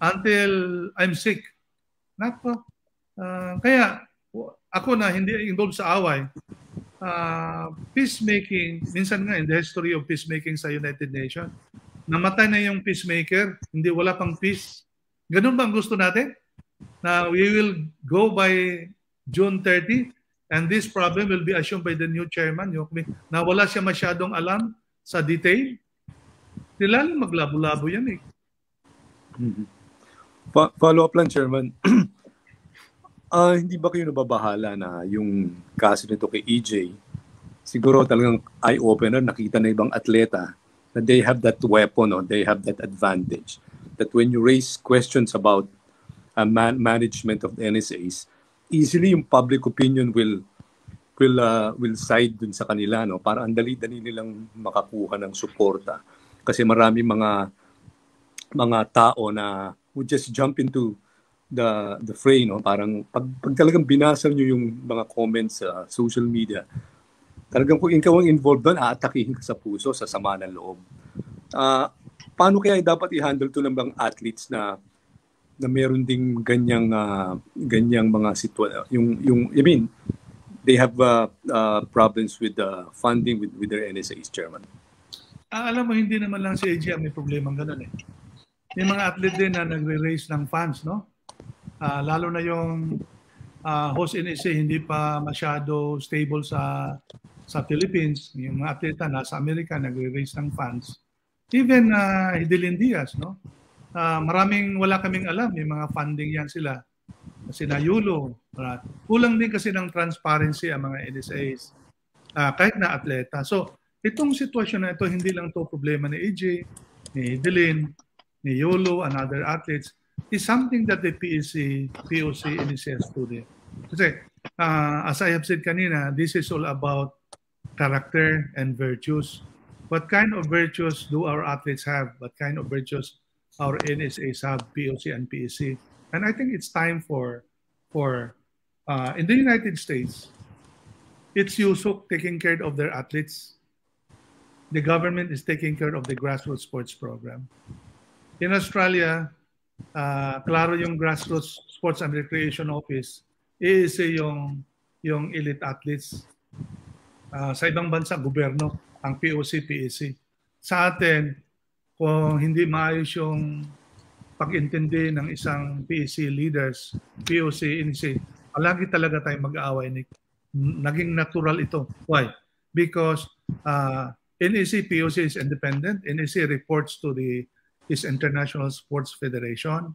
until I'm sick. Nako. Kaya ako na hindi involved sa away, peacemaking, minsan nga in the history of peacemaking sa United Nations, namatay na yung peacemaker, hindi wala pang peace. Ganun ba ang gusto natin? Na we will go by June 30 and this problem will be assumed by the new chairman na wala siya masyadong alam sa detail. Sila lang maglabo-labo yan eh. Follow up lang, Chairman. Hindi ba kayo nababahala na yung kaso nito kay EJ, siguro talagang eye-opener, nakita na ibang atleta na they have that weapon or they have that advantage. That when you raise questions about management of the NSAs, easily yung public opinion will side dun sa kanila, no? Para ang dali-dali nilang makakuha ng suporta. Kasi marami mga tao na who just jump into the fray, no? Parang pag talagang binasa nyo yung mga comments sa social media, talagang kung ikaw ang involved doon, aatakihin ka sa puso, sa sama ng loob. Paano kaya dapat i-handle to ng mga athletes na meron ding ganyang mga sitwasyon, I mean, they have problems with funding with their NSAs, Chairman? Alam mo, hindi naman lang si AG ang may problema ganun eh. May mga athlete din na nagre-raise ng funds, no? Lalo na yung host NSA hindi pa masyado stable sa Philippines. Yung mga atleta nasa Amerika nagre-raise ng funds. Even Hidilyn Diaz, no? Maraming wala kaming alam, may mga funding yan sila. Sina Yulo. Kulang din kasi ng transparency ang mga NSAs. Kahit na atleta. So, itong sitwasyon na ito, hindi lang to problema ni AJ, ni Hidilyn, ni Yulo, and other athletes, is something that the POC initiates to them. Kasi, as I have said kanina, this is all about character and virtues. What kind of virtues do our athletes have? What kind of virtues our NSAs have, POC and PSC? And I think it's time for in the United States, it's USOC taking care of their athletes. The government is taking care of the grassroots sports program. In Australia, klaro yung grassroots sports and recreation office, iisa yung elite athletes. Sa ibang bansa, gobyerno, ang POC, PSC. Sa atin, kung hindi maayos yung pag-intindi ng isang PSC leaders, POC, NSA, palagi talaga tayong mag-aaway. Naging natural ito. Why? Because NSA, POC is independent. NSA reports to his International Sports Federation.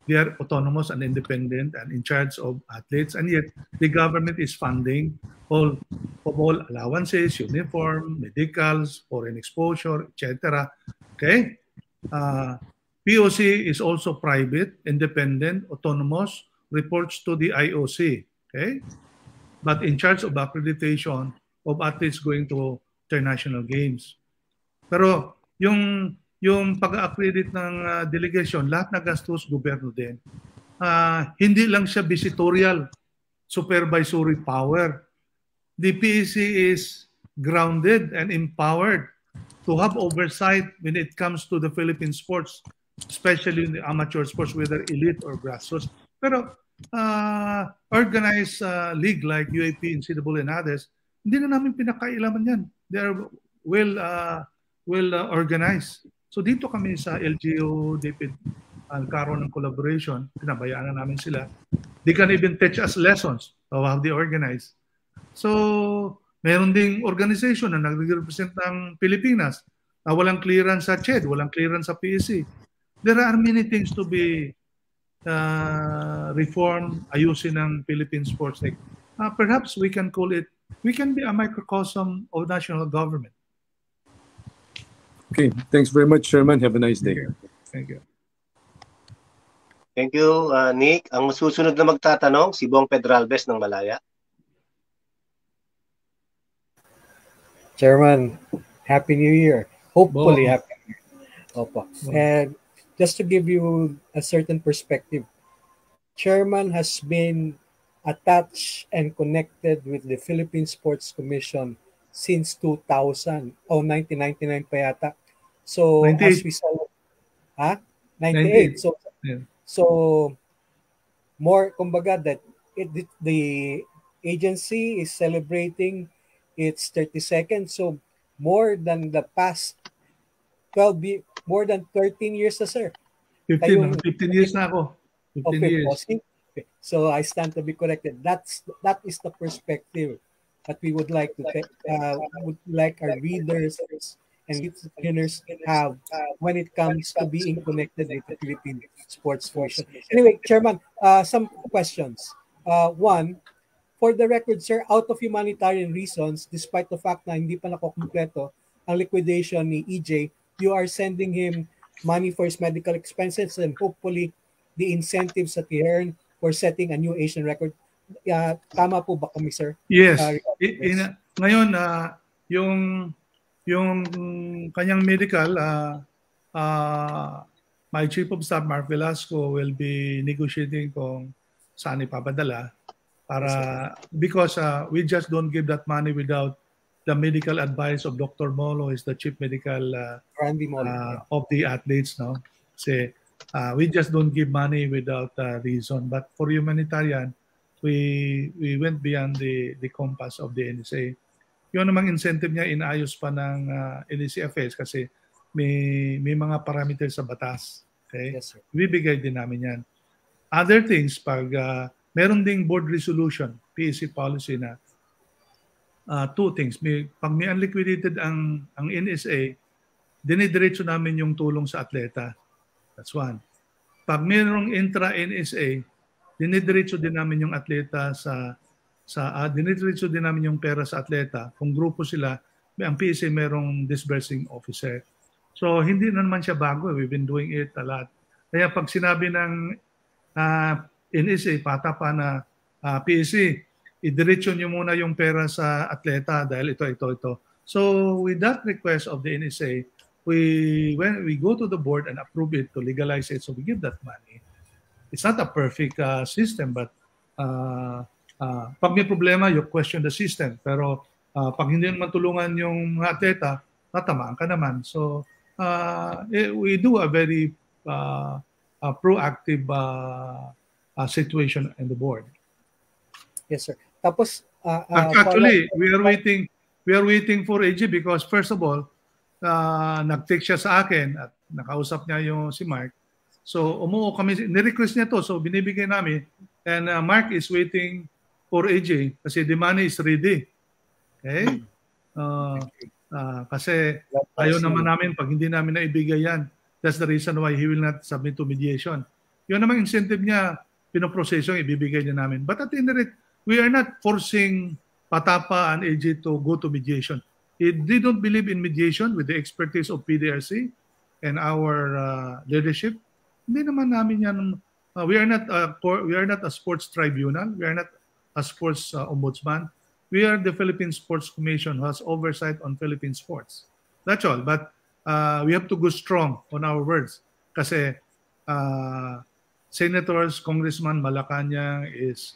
They are autonomous and independent and in charge of athletes, and yet the government is funding all allowances, uniform, medicals, foreign exposure, etc. Okay? POC is also private, independent, autonomous, reports to the IOC. Okay? But in charge of accreditation of athletes going to international games. Pero yung pag-accredit ng delegation, lahat na gastos gobyerno din. Hindi lang siya visitorial, supervisory power. The PEC is grounded and empowered to have oversight when it comes to the Philippine sports, especially in the amateur sports, whether elite or grassroots. Pero organized league like UAP, NCAA, and others, hindi na namin pinakailaman yan. They are well organized. So dito kami sa LGU, David, nagkaroon ng collaboration, pinabayaan na namin sila. They can even teach us lessons of how they organize. So, meron ding organization na nag-represent ng Pilipinas na walang clearance sa CHED, walang clearance sa PSC. There are many things to be reformed, ayusin ng Philippine sports. Like, perhaps we can call it, we can be a microcosm of national government. Okay, thanks very much, Chairman. Have a nice day. Thank you. Thank you, Nick. Ang susunod na magtatanong, si Bong Pedralbes ng Malaya. Chairman, Happy New Year. Hopefully, Bong. Happy New Year. Opo. And just to give you a certain perspective, Chairman has been attached and connected with the Philippine Sports Commission since 2000 or 1999 pa yata. So 98. as we saw, 98. So Yeah. so more kumbaga that the agency is celebrating its 32nd. So more than the past more than 13 years na, sir. 15 years na ako. 15 Okay, years. bossing. Okay. So I stand to be corrected. That is the perspective that we would like to would like our readers and listeners have when it comes to being connected with the Philippine Sports Commission. Anyway, Chairman, some questions. One, for the record, sir, out of humanitarian reasons, despite the fact na hindi pa nakokompleto ang liquidation ni EJ, you are sending him money for his medical expenses and hopefully the incentives that he earned for setting a new Asian record. Tama po ba kami, sir? Yes. Ngayon, yung kanyang medical, my Chief of Staff, Mark Velasco, will be negotiating kung saan ipapadala para, because we just don't give that money without the medical advice of Dr. Molo, is the Chief Medical Randy Molo, of the athletes, no? Kasi we just don't give money without reason. But for humanitarian, we went beyond the compass of the NSA. Yung namang incentive niya, inayos pa ng NSCFS kasi may mga parameters sa batas. Okay? Yes, sir. Bibigay din namin yan. Other things, pag meron ding board resolution, PSA policy na two things. Pag may unliquidated ang NSA, dinidiretso namin yung tulong sa atleta. That's one. Pag mayroong intra-NSA, dinidiretso din namin yung atleta dinidiretso din namin yung pera sa atleta. Kung grupo sila, ang PSA merong disbursing officer. So, hindi na naman siya bago. We've been doing it a lot. Kaya pag sinabi ng NSA, PATAFA na PSA, idiretso nyo muna yung pera sa atleta dahil ito. So, with that request of the NSA, when we go to the board and approve it to legalize it, so we give that money. It's not a perfect system, but pag may problema, you question the system. Pero pag hindi naman tulungan yung mga atleta, tatamaan ka naman. So, we do a very proactive situation in the board. Yes, sir. Tapos, actually, we are waiting for AG because first of all, nag-text siya sa akin at nakausap niya yung si Mark. So, umuo kami, ni-request niya to, so binibigay namin. And Mark is waiting for AJ kasi the money is ready. Okay? Kasi ayaw naman namin pag hindi namin naibigay yan. That's the reason why he will not submit to mediation. Yun namang incentive niya, pinoproseso, ibibigay niya namin. But at the end of it, we are not forcing PATAFA and AJ to go to mediation. If they don't believe in mediation with the expertise of PDRC and our leadership, hindi naman namin yan. We are not a sports tribunal. We are not a sports ombudsman. We are the Philippine Sports Commission who has oversight on Philippine sports. That's all. But we have to go strong on our words. Kasi senators, congressman, Malacanang is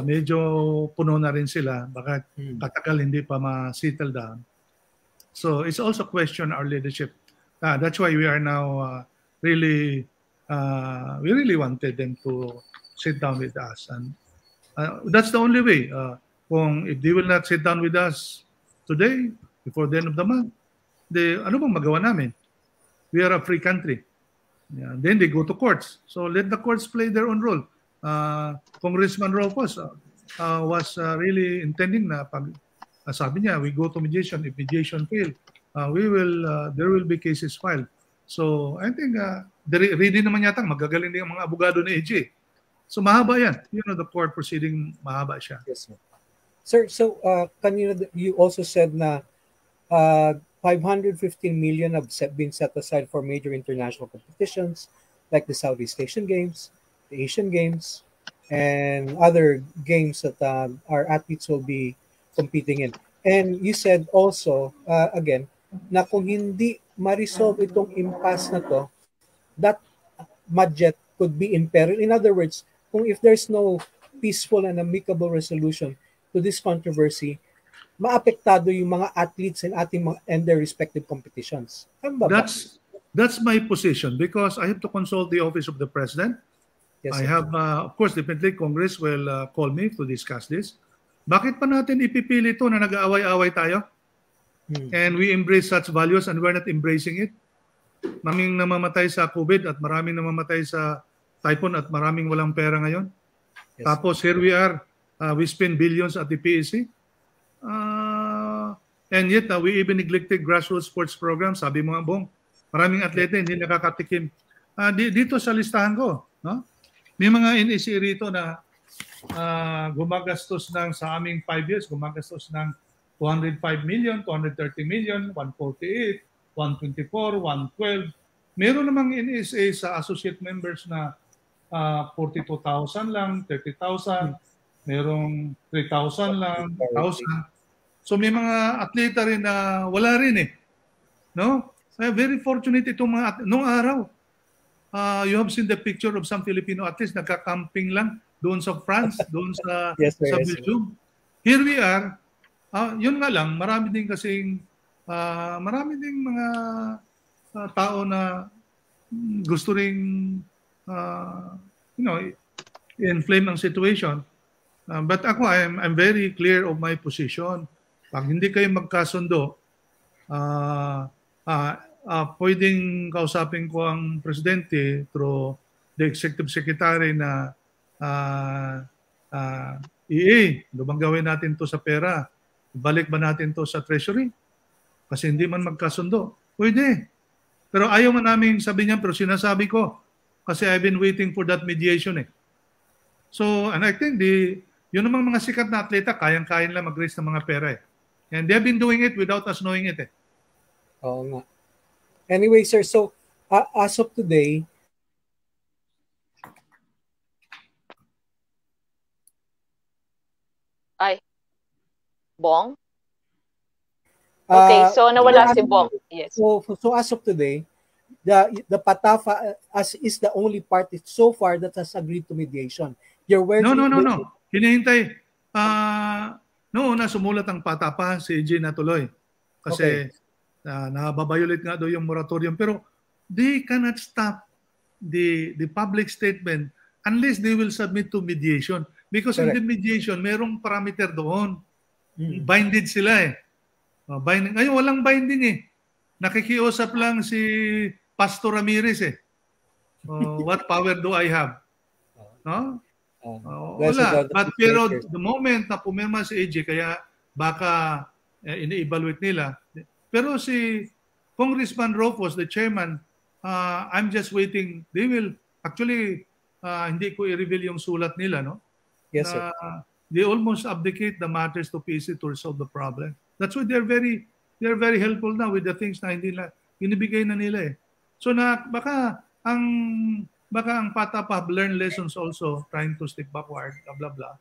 medyo puno na rin sila. Baka katagal hindi pa ma-settle down. So it's also question our leadership. That's why we are now we really wanted them to sit down with us. And that's the only way. Kung if they will not sit down with us today, before the end of the month, ano bang magawa namin? We are a free country. Yeah, then they go to courts. So let the courts play their own role. Congressman Rolfos was really intending na pag sabi niya, we go to mediation. If mediation fail, there will be cases filed. So I think ready naman yata, magagaling din ang mga abogado ni AJ. So mahaba yan. The court proceeding, mahaba siya. Yes, sir. Sir, so kanina you also said na 515 million have been set aside for major international competitions like the Southeast Asian Games, the Asian Games, and other games that our athletes will be competing in. And you said also, again, na kung hindi ma-resolve itong impasse na to, that budget could be in peril. In other words, kung if there's no peaceful and amicable resolution to this controversy, maapektado yung mga athletes and their respective competitions. That's my position because I have to consult the office of the president. Yes, I have, of course, definitely Congress will call me to discuss this. Bakit pa natin ipipili ito na nag-aaway-away tayo? And we embrace such values and we're not embracing it. Maraming namamatay sa COVID at maraming namamatay sa typhoon at maraming walang pera ngayon. Yes. Tapos here we are, we spend billions at the PSA. And yet, we even neglected grassroots sports programs. Sabi mo nga, Bong, maraming atleta hindi nakakatikim. Dito sa listahan ko, no? May mga NSA rito na gumagastos sa aming 5 years, gumagastos ng 205 million, 230 million, 148, 124, 112. Meron namang NSA sa associate members na 42,000 lang, 30,000, merong 3,000 lang, 1,000. So may mga atleta rin na wala rin eh. No? Very fortunate itong mga nung araw. you have seen the picture of some Filipino athletes nagka-camping lang doon sa France, doon sa Yes, sir. sa Yes, sir. Belgium. Here we are. Yun nga lang, marami din kasing marami ding mga tao na gusto ring inflame ang situation. But ako, I'm very clear of my position. Pag hindi kayo magkasundo, pwedeng kausapin ko ang presidente through the executive secretary na bang gawin natin to sa pera? Balik ba natin to sa treasury? Kasi hindi man magkasundo. Pwede. Pero ayaw man namin sabi niya, pero sinasabi ko. Kasi I've been waiting for that mediation eh. So, and I think yun namang mga sikat na atleta, kayang-kaya lang mag-raise ng mga pera eh. And they've been doing it without us knowing it eh. Oo nga. Anyway, sir, so as of today, Bong? Okay, so nawala si yeah, Bong. Yes. so as of today, the PATAFA is the only party so far that has agreed to mediation. No. Hinihintay. Noon na sumulat ang PATAFA, si EJ na tuloy. Kasi nababayolate nga daw yung moratorium. Pero they cannot stop the public statement unless they will submit to mediation. Because in the mediation, merong parameter doon. Binded sila eh. Binding. Ngayon, walang binding eh. Nakikiusap lang si Pastor Ramirez eh. What power do I have? No? Wala. But pero the moment na pumirma si AJ, kaya baka ini-evaluate nila. Pero si Congressman Rufus, the chairman, I'm just waiting. They will, actually, hindi ko i-reveal yung sulat nila, no? Yes, sir. They almost abdicate the matters to PSA to resolve the problem. That's why they're very helpful now with the things na hindi na inibigay na nila eh. So baka ang PATAFA learn lessons also trying to step backward, blah blah blah.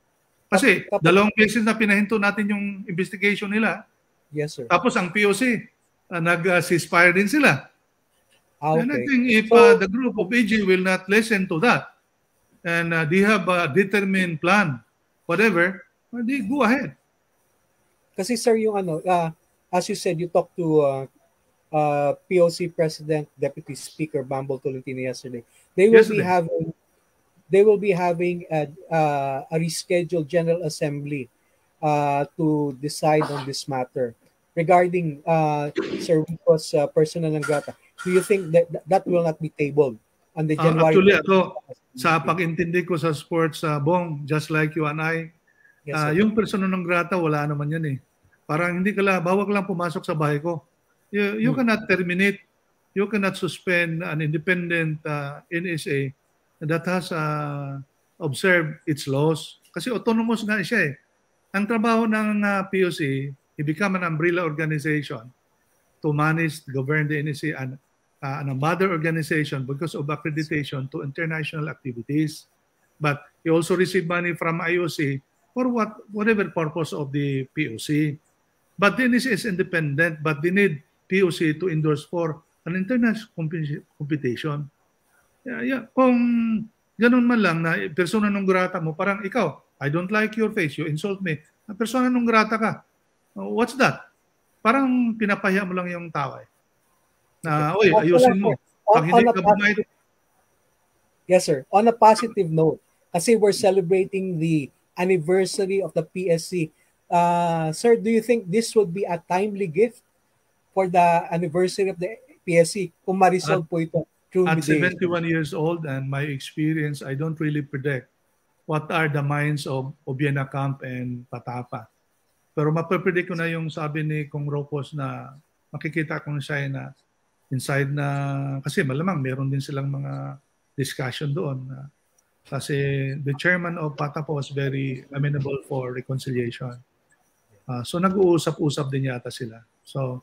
Kasi dalawang cases na pinahinto natin yung investigation nila. Yes, sir. Tapos ang POC nag-ceasefire din sila. Okay. And I think if the group of AG will not listen to that and they have a determined plan, whatever, they go ahead. Kasi sir, yung as you said, you talked to POC President, Deputy Speaker Bambol Tolentino yesterday. They will be having a rescheduled General Assembly to decide on this matter regarding Sir Rico's personal ng grata. Do you think that will not be tabled on the January? Actually, sa pag-intindi ko sa sports, Bong, just like you and I, yes, yung persona non grata, wala naman yan eh. Parang hindi bawag lang pumasok sa bahay ko. You cannot terminate, you cannot suspend an independent NSA that has observed its laws. Kasi autonomous nga siya eh. Ang trabaho ng POC, he become an umbrella organization to manage, govern the NSA and a mother organization because of accreditation to international activities. But he also received money from IOC for whatever purpose of the POC. But the NSA is independent, but they need POC to endorse for an international competition. Kung ganun man lang na persona non grata mo, parang ikaw, I don't like your face, you insult me. Persona non grata ka. What's that? Parang pinapahiya mo lang yung tao eh. Oy, ayusin mo. Pag hindi ka bumait. Yes, sir. On a positive note, kasi we're celebrating the anniversary of the PSC. Sir, do you think this would be a timely gift for the anniversary of the PSC? Kung ma-resolve po ito through mediation. At 71 years old and my experience, I don't really predict what are the minds of Obiena Camp and PATAFA. Pero mapapredict ko na yung sabi ni Kong Ropos na makikita ko siya na inside na, kasi malamang meron din silang mga discussion doon. Kasi the chairman of PATAFA was very amenable for reconciliation. So nag-uusap-usap din yata sila. So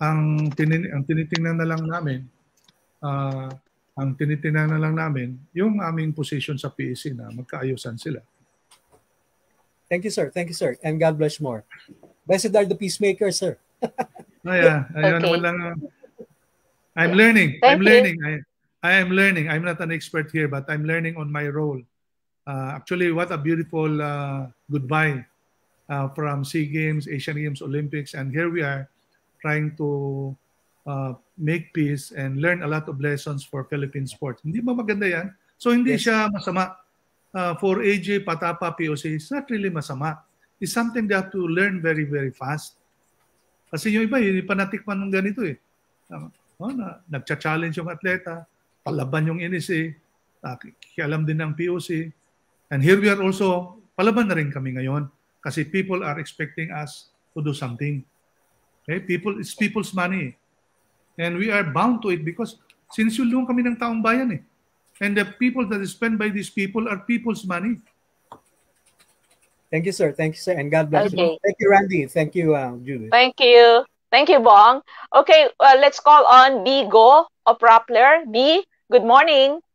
ang tinitingnan na lang namin, yung aming position sa PSC na magkaayusan sila. Thank you, sir. Thank you, sir. And God bless more. Blessed are the peacemakers, sir. Yeah. Ayun naman lang. I'm learning. I am learning. I'm not an expert here, but I'm learning on my role. Actually, what a beautiful goodbye from SEA Games, Asian Games, Olympics, and here we are trying to make peace and learn a lot of lessons for Philippine sports. Hindi ba maganda yan? So hindi siya masama. For AJ-PATAFA, POC, it's not really masama. It's something they have to learn very, very fast. Kasi yung iba, hindi pa natikman ng ganito eh. Nagcha-challenge yung atleta, palaban yung NSA, kialam din ng POC. And here we are also, palaban na rin kami ngayon kasi people are expecting us to do something. Okay? It's people's money. And we are bound to it because sinusulong kami ng taong bayan eh. And the people that is spent by these people are people's money. Thank you, sir. Thank you, sir. And God bless you. Okay. Thank you, Randy. Thank you, Judith. Thank you. Thank you, Bong. Okay, let's call on B. Go of Rappler. B, good morning.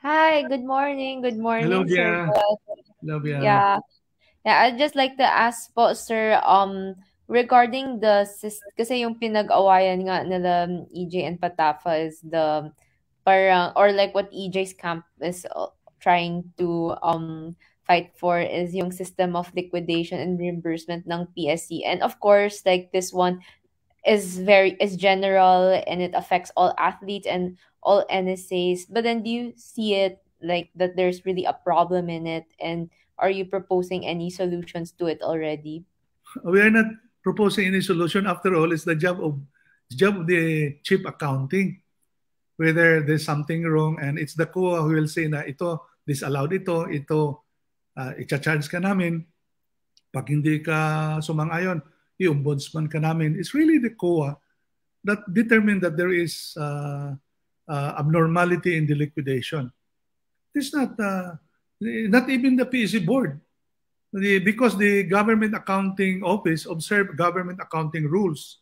Hi, good morning. Good morning, Hello, sir. Bia. Hello, Bia. Yeah. I'd just like to ask po, sir, regarding kasi yung pinag-awayan nga nila EJ and PATAFA is the parang, or like what EJ's camp is trying to fight for is yung system of liquidation and reimbursement ng PSC. And of course, like this one is general and it affects all athletes and all NSAs. But then do you see it like that there's really a problem in it? And are you proposing any solutions to it already? We are not proposing any solution. After all, it's the job of the chief accounting. Whether there's something wrong, and it's the COA who will say na ito, disallowed ito, i-charge ka namin. Pag hindi ka sumang-ayon, i-ombudsman ka namin. It's really the COA that determined that there is abnormality in the liquidation. It's not even the PSC board. Because the government accounting office observe government accounting rules.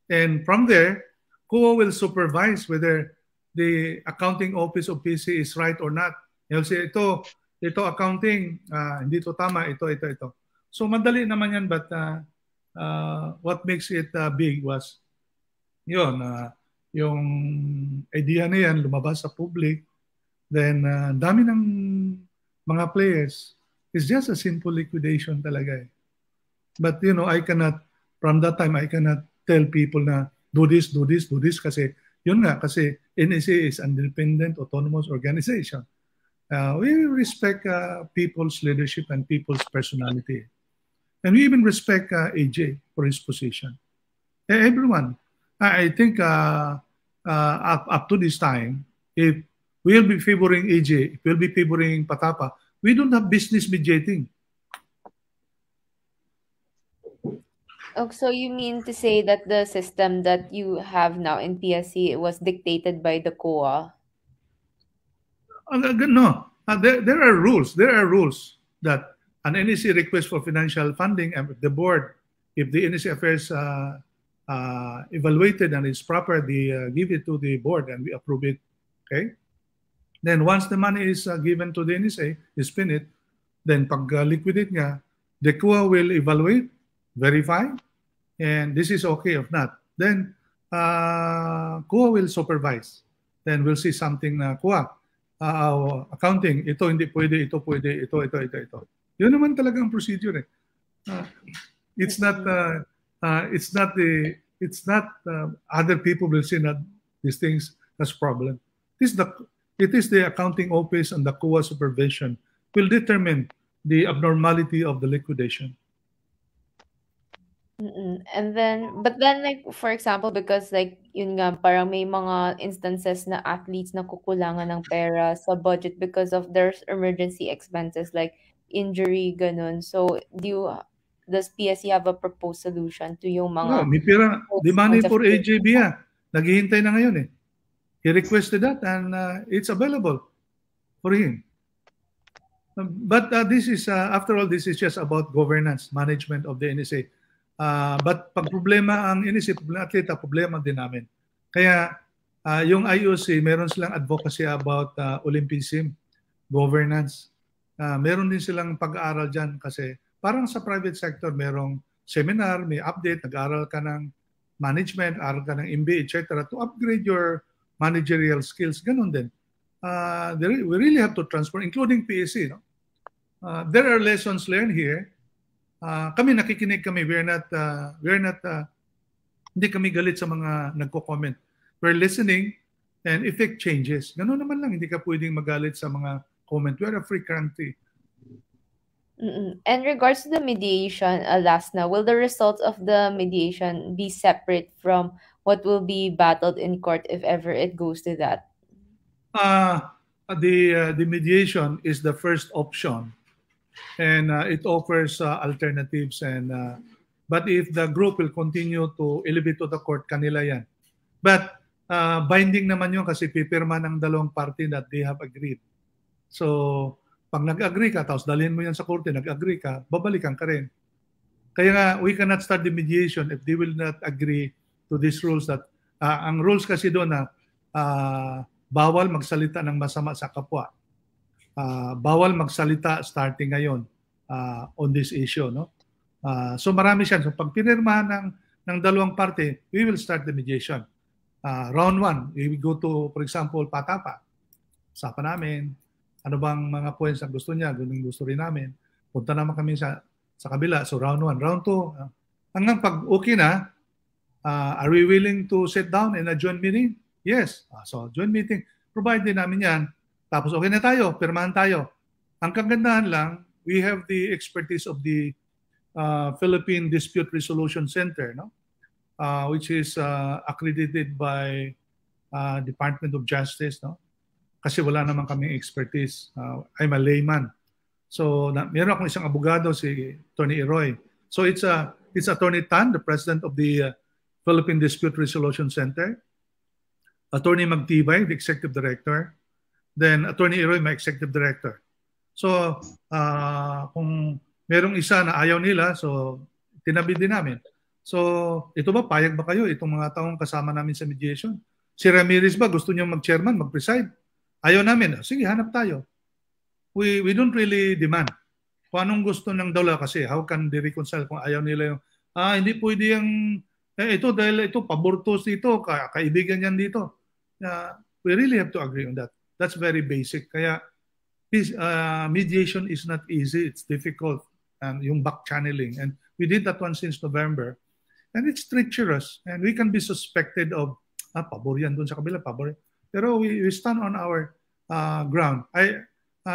And from there, COA will supervise whether the accounting office of PSC is right or not. They'll say, ito accounting, hindi ito tama, ito. So madali naman yan, but what makes it big was yun, yung idea na yan lumabas sa public, then dami ng mga players. It's just a simple liquidation talaga eh. But from that time, I cannot tell people na do this kasi kasi NSA is an independent, autonomous organization. We respect people's leadership and people's personality. And we even respect AJ for his position. Everyone. I think up to this time, if we'll be favoring AJ, if we'll be favoring PATAFA, we don't have business mediating. Oh, so you mean to say that the system that you have now in PSC was dictated by the COA? No. There are rules. There are rules that an NSC request for financial funding, and the board, if the NSC affairs evaluated and it's proper, they give it to the board and we approve it. Okay? Then once the money is given to the NSA, you spend it, then pag liquidate nga, the COA will evaluate, verify, and this is okay or not. Then COA will supervise. Then we'll see something na COA, accounting, ito hindi pwede, ito pwede, ito. Yun naman talaga ang procedure eh. It's not other people will say that these things has problem. It is the accounting office and the COA supervision will determine the abnormality of the liquidation. But then like for example, because like yun nga parang may mga instances na athletes na kukulangan ng pera sa budget because of their emergency expenses like injury ganun. So does PSC have a proposed solution to yung mga may pera, the money for AJB naghihintay na ngayon eh. He requested that and it's available for him. But this is after all, this is just about governance, management of the NSA. But pag problema ang NSA, problema atleta, problema din namin. Kaya yung IOC, meron silang advocacy about Olympism, governance. Meron din silang pag-aaral dyan kasi parang sa private sector, merong seminar, may update, nag-aaral ka ng management, aral ka ng MBA, etc. to upgrade your managerial skills, ganun din. We really have to transform, including PSC. No? There are lessons learned here. Kami nakikinig kami. We're not hindi kami galit sa mga nagko-comment. We're listening and effect changes. Ganun naman lang, hindi ka pwedeng magalit sa mga comment. We're a free country. And regards to the mediation, last now, will the results of the mediation be separate from what will be battled in court if ever it goes to that? The mediation is the first option, and it offers alternatives. But if the group will continue to elevate to the court, kanila yan. But binding naman yun kasi pipirma ng dalawang party that they have agreed. So, pag nag-agree ka, tapos dalhin mo yan sa korte, nag-agree ka, babalikan ka rin. Kaya nga, we cannot start the mediation if they will not agree to these rules that, ang rules kasi doon na bawal magsalita ng masama sa kapwa. Bawal magsalita starting ngayon on this issue. No? So marami siya. So pag pinirmahan ng dalawang parte, we will start the mediation. Round 1, we go to, for example, PATAFA. Usapan namin, ano bang mga points na gusto niya, ganun gusto rin namin. Punta naman kami sa kabila. So round 1, round 2. Hanggang pag okay na, are we willing to sit down in a joint meeting? Yes. So joint meeting, provide din namin yan. Tapos okay na tayo, pirmahan tayo. Ang kagandahan lang, we have the expertise of the Philippine Dispute Resolution Center, no? Which is accredited by Department of Justice, no? Kasi wala naman kaming expertise. I'm a layman. So meron akong isang abogado, si Attorney Eroy. So it's Attorney Tan, the president of the Philippine Dispute Resolution Center. Attorney Magtibay, the executive director. Then Attorney Eroy, my executive director. So kung merong isa na ayaw nila, so tinabi din namin. So ito ba, payag ba kayo itong mga taong kasama namin sa mediation? Si Ramirez ba gusto niyo mag-chairman, mag-preside? Ayaw namin. Sige, hanap tayo. We don't really demand. Kung anong gusto ng dalawa kasi, how can they reconcile kung ayaw nila yung, hindi pwede yung, ito dahil ito, pabortos dito, kaibigan yan dito. We really have to agree on that. That's very basic. Kaya, mediation is not easy. It's difficult. Yung back channeling. And we did that one since November. And it's treacherous. And we can be suspected of, pabor yan dun sa kabila, pabor. Pero we stand on our ground.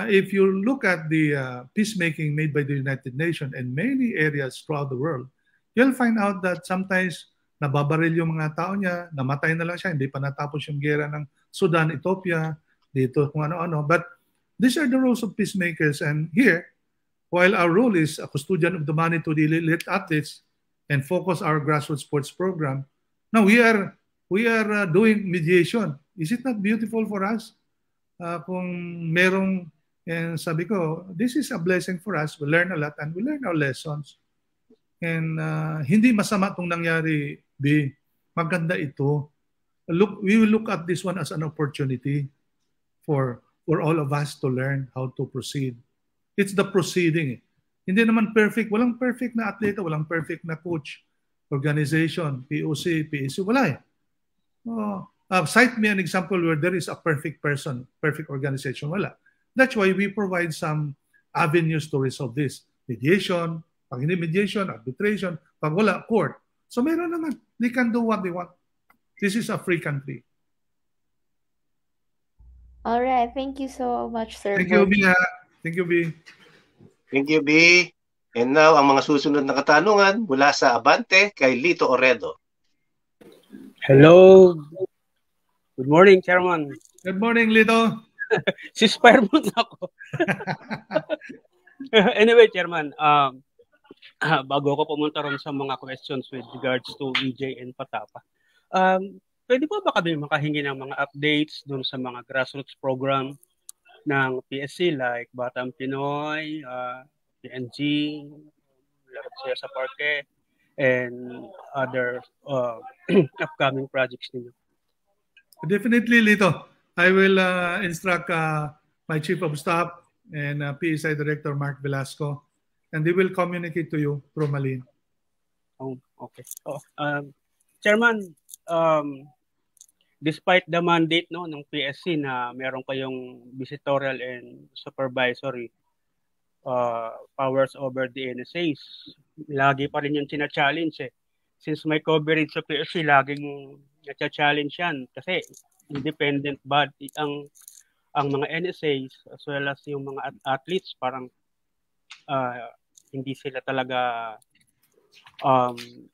If you look at the peacemaking made by the United Nations in many areas throughout the world, you'll find out that sometimes nababaril yung mga tao niya, namatay na lang siya, hindi pa natapos yung gera ng Sudan, Ethiopia, dito kung ano-ano. But these are the roles of peacemakers. And here, while our role is a custodian of the money to the elite athletes and focus our grassroots sports program, now we are doing mediation. Is it not beautiful for us? Kung merong, and sabi ko, this is a blessing for us. We learn a lot and we learn our lessons. And hindi masama itong nangyari, B. Maganda ito. We will look at this one as an opportunity for all of us to learn how to proceed. It's the proceeding. Hindi naman perfect. Walang perfect na atleta, walang perfect na coach, organization, POC, PSC, wala eh. Cite me an example where there is a perfect person, perfect organization. Wala. That's why we provide some avenues to resolve this. Mediation, pag hindi mediation, arbitration, pag wala, court. So meron naman. They can do what they want. This is a free country. All right. Thank you so much, sir. Thank you, B. Thank you, B. Thank you, B. And now, ang mga susunod na katanungan mula sa Abante kay Lito Oredo. Hello. Good morning, Chairman. Good morning, Lito. Si Spider-Man ako. Anyway, Chairman, bago ako pumunta ron sa mga questions with regards to EJ and PATAFA, pwede po ba kami makahingi ng mga updates dun sa mga grassroots program ng PSC like Batang Pinoy, PNG, Lakad Siya sa Parke, and other upcoming projects ninyo? Definitely, Lito. I will instruct my Chief of Staff and PSI Director Mark Velasco, and they will communicate to you through Malin. Oh, okay. Chairman, despite the mandate ng PSC na meron kayong visitorial and supervisory powers over the NSAs, lagi pa rin yung challenge eh. Since my coverage sa PSC, laging na-challenge yan kasi independent body ang mga NSAs as well as yung mga athletes, parang hindi sila talaga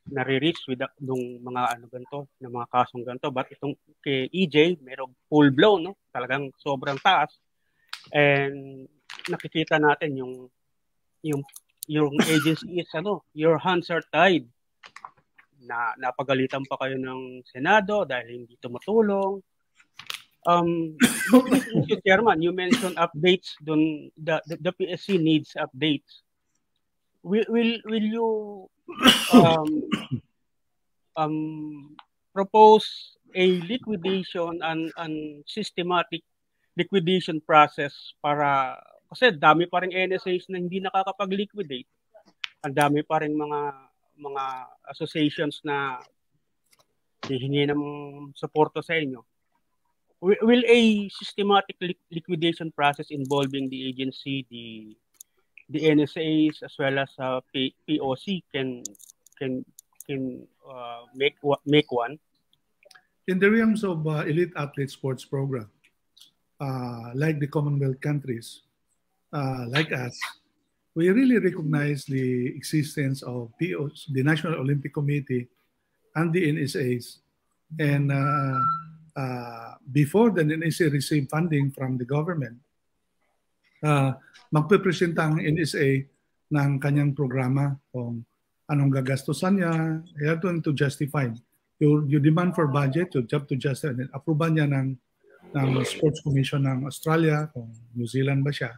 nare-reach with yung mga ganito, ng mga kasong ganito. But itong kay EJ, merong full blow, no? Talagang sobrang taas. And nakikita natin yung agency is your hands are tied. Napagalitan pa kayo ng Senado dahil hindi tumutulong. Mr. Chairman, you mentioned updates dun, the PSC needs updates. Will you propose a liquidation and systematic liquidation process para, kasi dami pa rin NSAs na hindi nakakapag-liquidate. Ang dami pa rin mga associations na hihingi ng suporta sa inyo. Will a systematic liquidation process involving the agency, the NSAs as well as POC can make one? In the realms of elite athlete sports program, like the Commonwealth countries, like us, we really recognize the existence of POC, the National Olympic Committee, and the NSAs. And before the NSA received funding from the government, magpipresenta ang NSA ng kanyang programa kung anong gagastusan niya. You have to justify. You demand for budget, you have to justify. And approval niya ng Sports Commission ng Australia, kung New Zealand ba siya.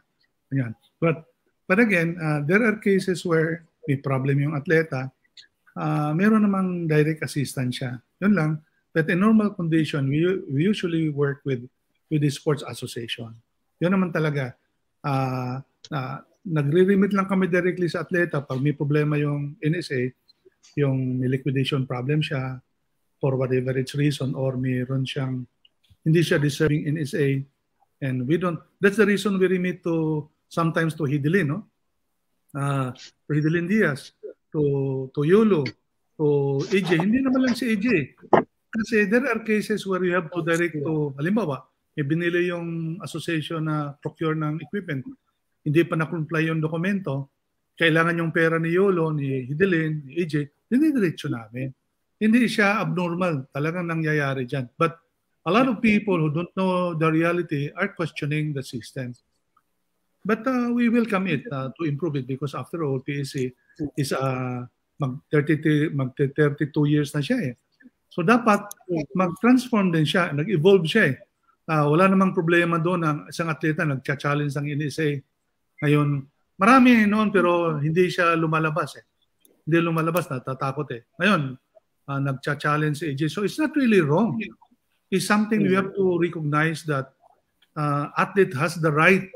Ayan. But again, there are cases where may problem yung atleta. Meron namang direct assistance siya. Yun lang. But in normal condition, we usually work with the sports association. Yun naman talaga. Nagre-remit lang kami directly sa atleta pag may problema yung NSA, yung may liquidation problem siya for whatever its reason, or mayroon siyang hindi siya deserving NSA, and we don't. That's the reason we remit sometimes to Hidilin, no? To Hidilin Diaz, to Yolo, to AJ. Hindi naman lang si AJ. Kasi there are cases where you have to direct to, halimbawa, may binili yung association na procure ng equipment, hindi pa na-comply yung dokumento, kailangan yung pera ni Yolo, ni Hidilin, ni AJ, dinidiretso namin. Hindi siya abnormal, talagang nangyayari dyan. But a lot of people who don't know the reality are questioning the system. But we welcome it to improve it, because after all, PSA is mag-32 years na siya eh. So dapat mag-transform din siya, nag-evolve siya eh. Wala namang problema doon ang isang atleta nag-challenge ng NSA. Ngayon, marami noon pero hindi siya lumalabas eh. Hindi lumalabas, natatakot eh. Ngayon, nag-challenge si AJ. So it's not really wrong. It's something we have to recognize that athlete has the right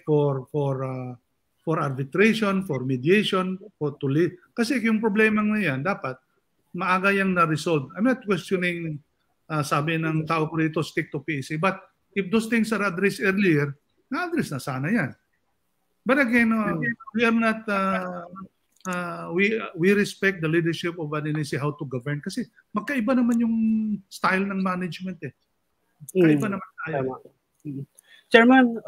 for arbitration, for mediation, to lead. Kasi yung problema ngayon, dapat maaga yung na-resolve. I'm not questioning, sabi ng tao ko rito, stick to PSA. But if those things are addressed earlier, na-address na sana yan. But again, we are not, we respect the leadership of NSA how to govern. Kasi magkaiba naman yung style ng management eh. Magkaiba naman tayo. Chairman,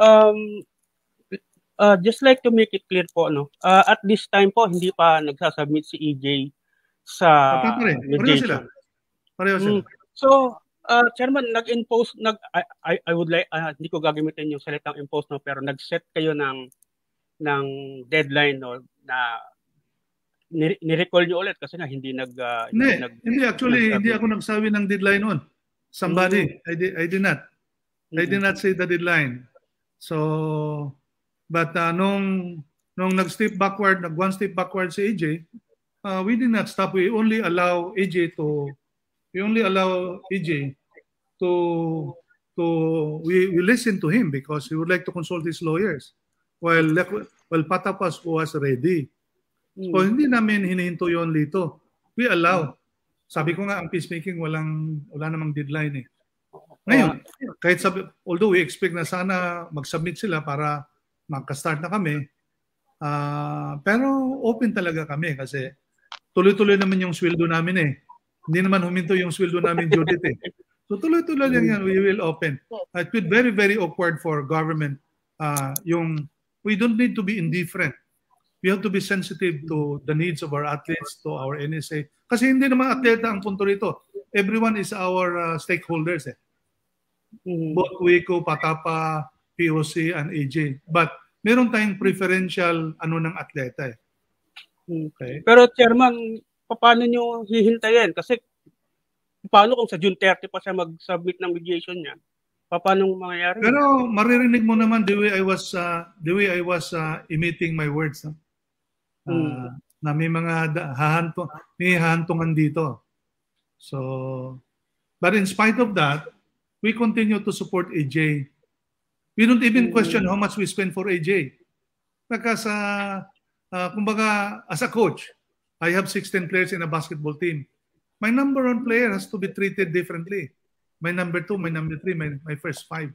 just like to make it clear po, at this time po, hindi pa nagsasubmit si EJ sa mediation. Pareho sila. So, Chairman, nag-impose, I would like, hindi ko gagamitin yung salitang impose, pero nag-set kayo ng deadline na ni-recall nyo ulit kasi nga hindi hindi actually, hindi ako nagsabi ng deadline noon. Somebody, I did not. I did not say the deadline. So, but nung nag-step backward, nag-one step backward si AJ, we did not stop. We only allow AJ to we listen to him because he would like to consult his lawyers while PATAFA was ready. So hindi namin hinihinto yon dito. We allow. Sabi ko nga, ang peacemaking wala namang deadline eh. Ngayon, kahit although we expect na sana mag-submit sila para magka-start na kami, pero open talaga kami kasi tuloy-tuloy naman yung sweldo namin eh. Hindi naman huminto yung sweldo namin, Judith eh. So tuloy-tuloy lang yan, we will open. It would be very, very awkward for government. We don't need to be indifferent. We have to be sensitive to the needs of our athletes, to our NSA. Kasi hindi naman atleta ang punto rito. Everyone is our stakeholders eh. Both WICO, PATAFA, POC, and AJ. But meron tayong preferential ng atleta eh. Okay. Pero Chairman, paano nyo hihintayin? Kasi paano kung sa June 30 pa siya mag-submit ng mediation niya? Paano mangyayari? Pero maririnig mo naman the way I was emitting my words. Na may mga hahantungan dito. So, but in spite of that, we continue to support AJ. We don't even question how much we spend for AJ. Because, kumbaga, as a coach, I have 16 players in a basketball team. My number one player has to be treated differently. My number 2, my number 3, my first 5.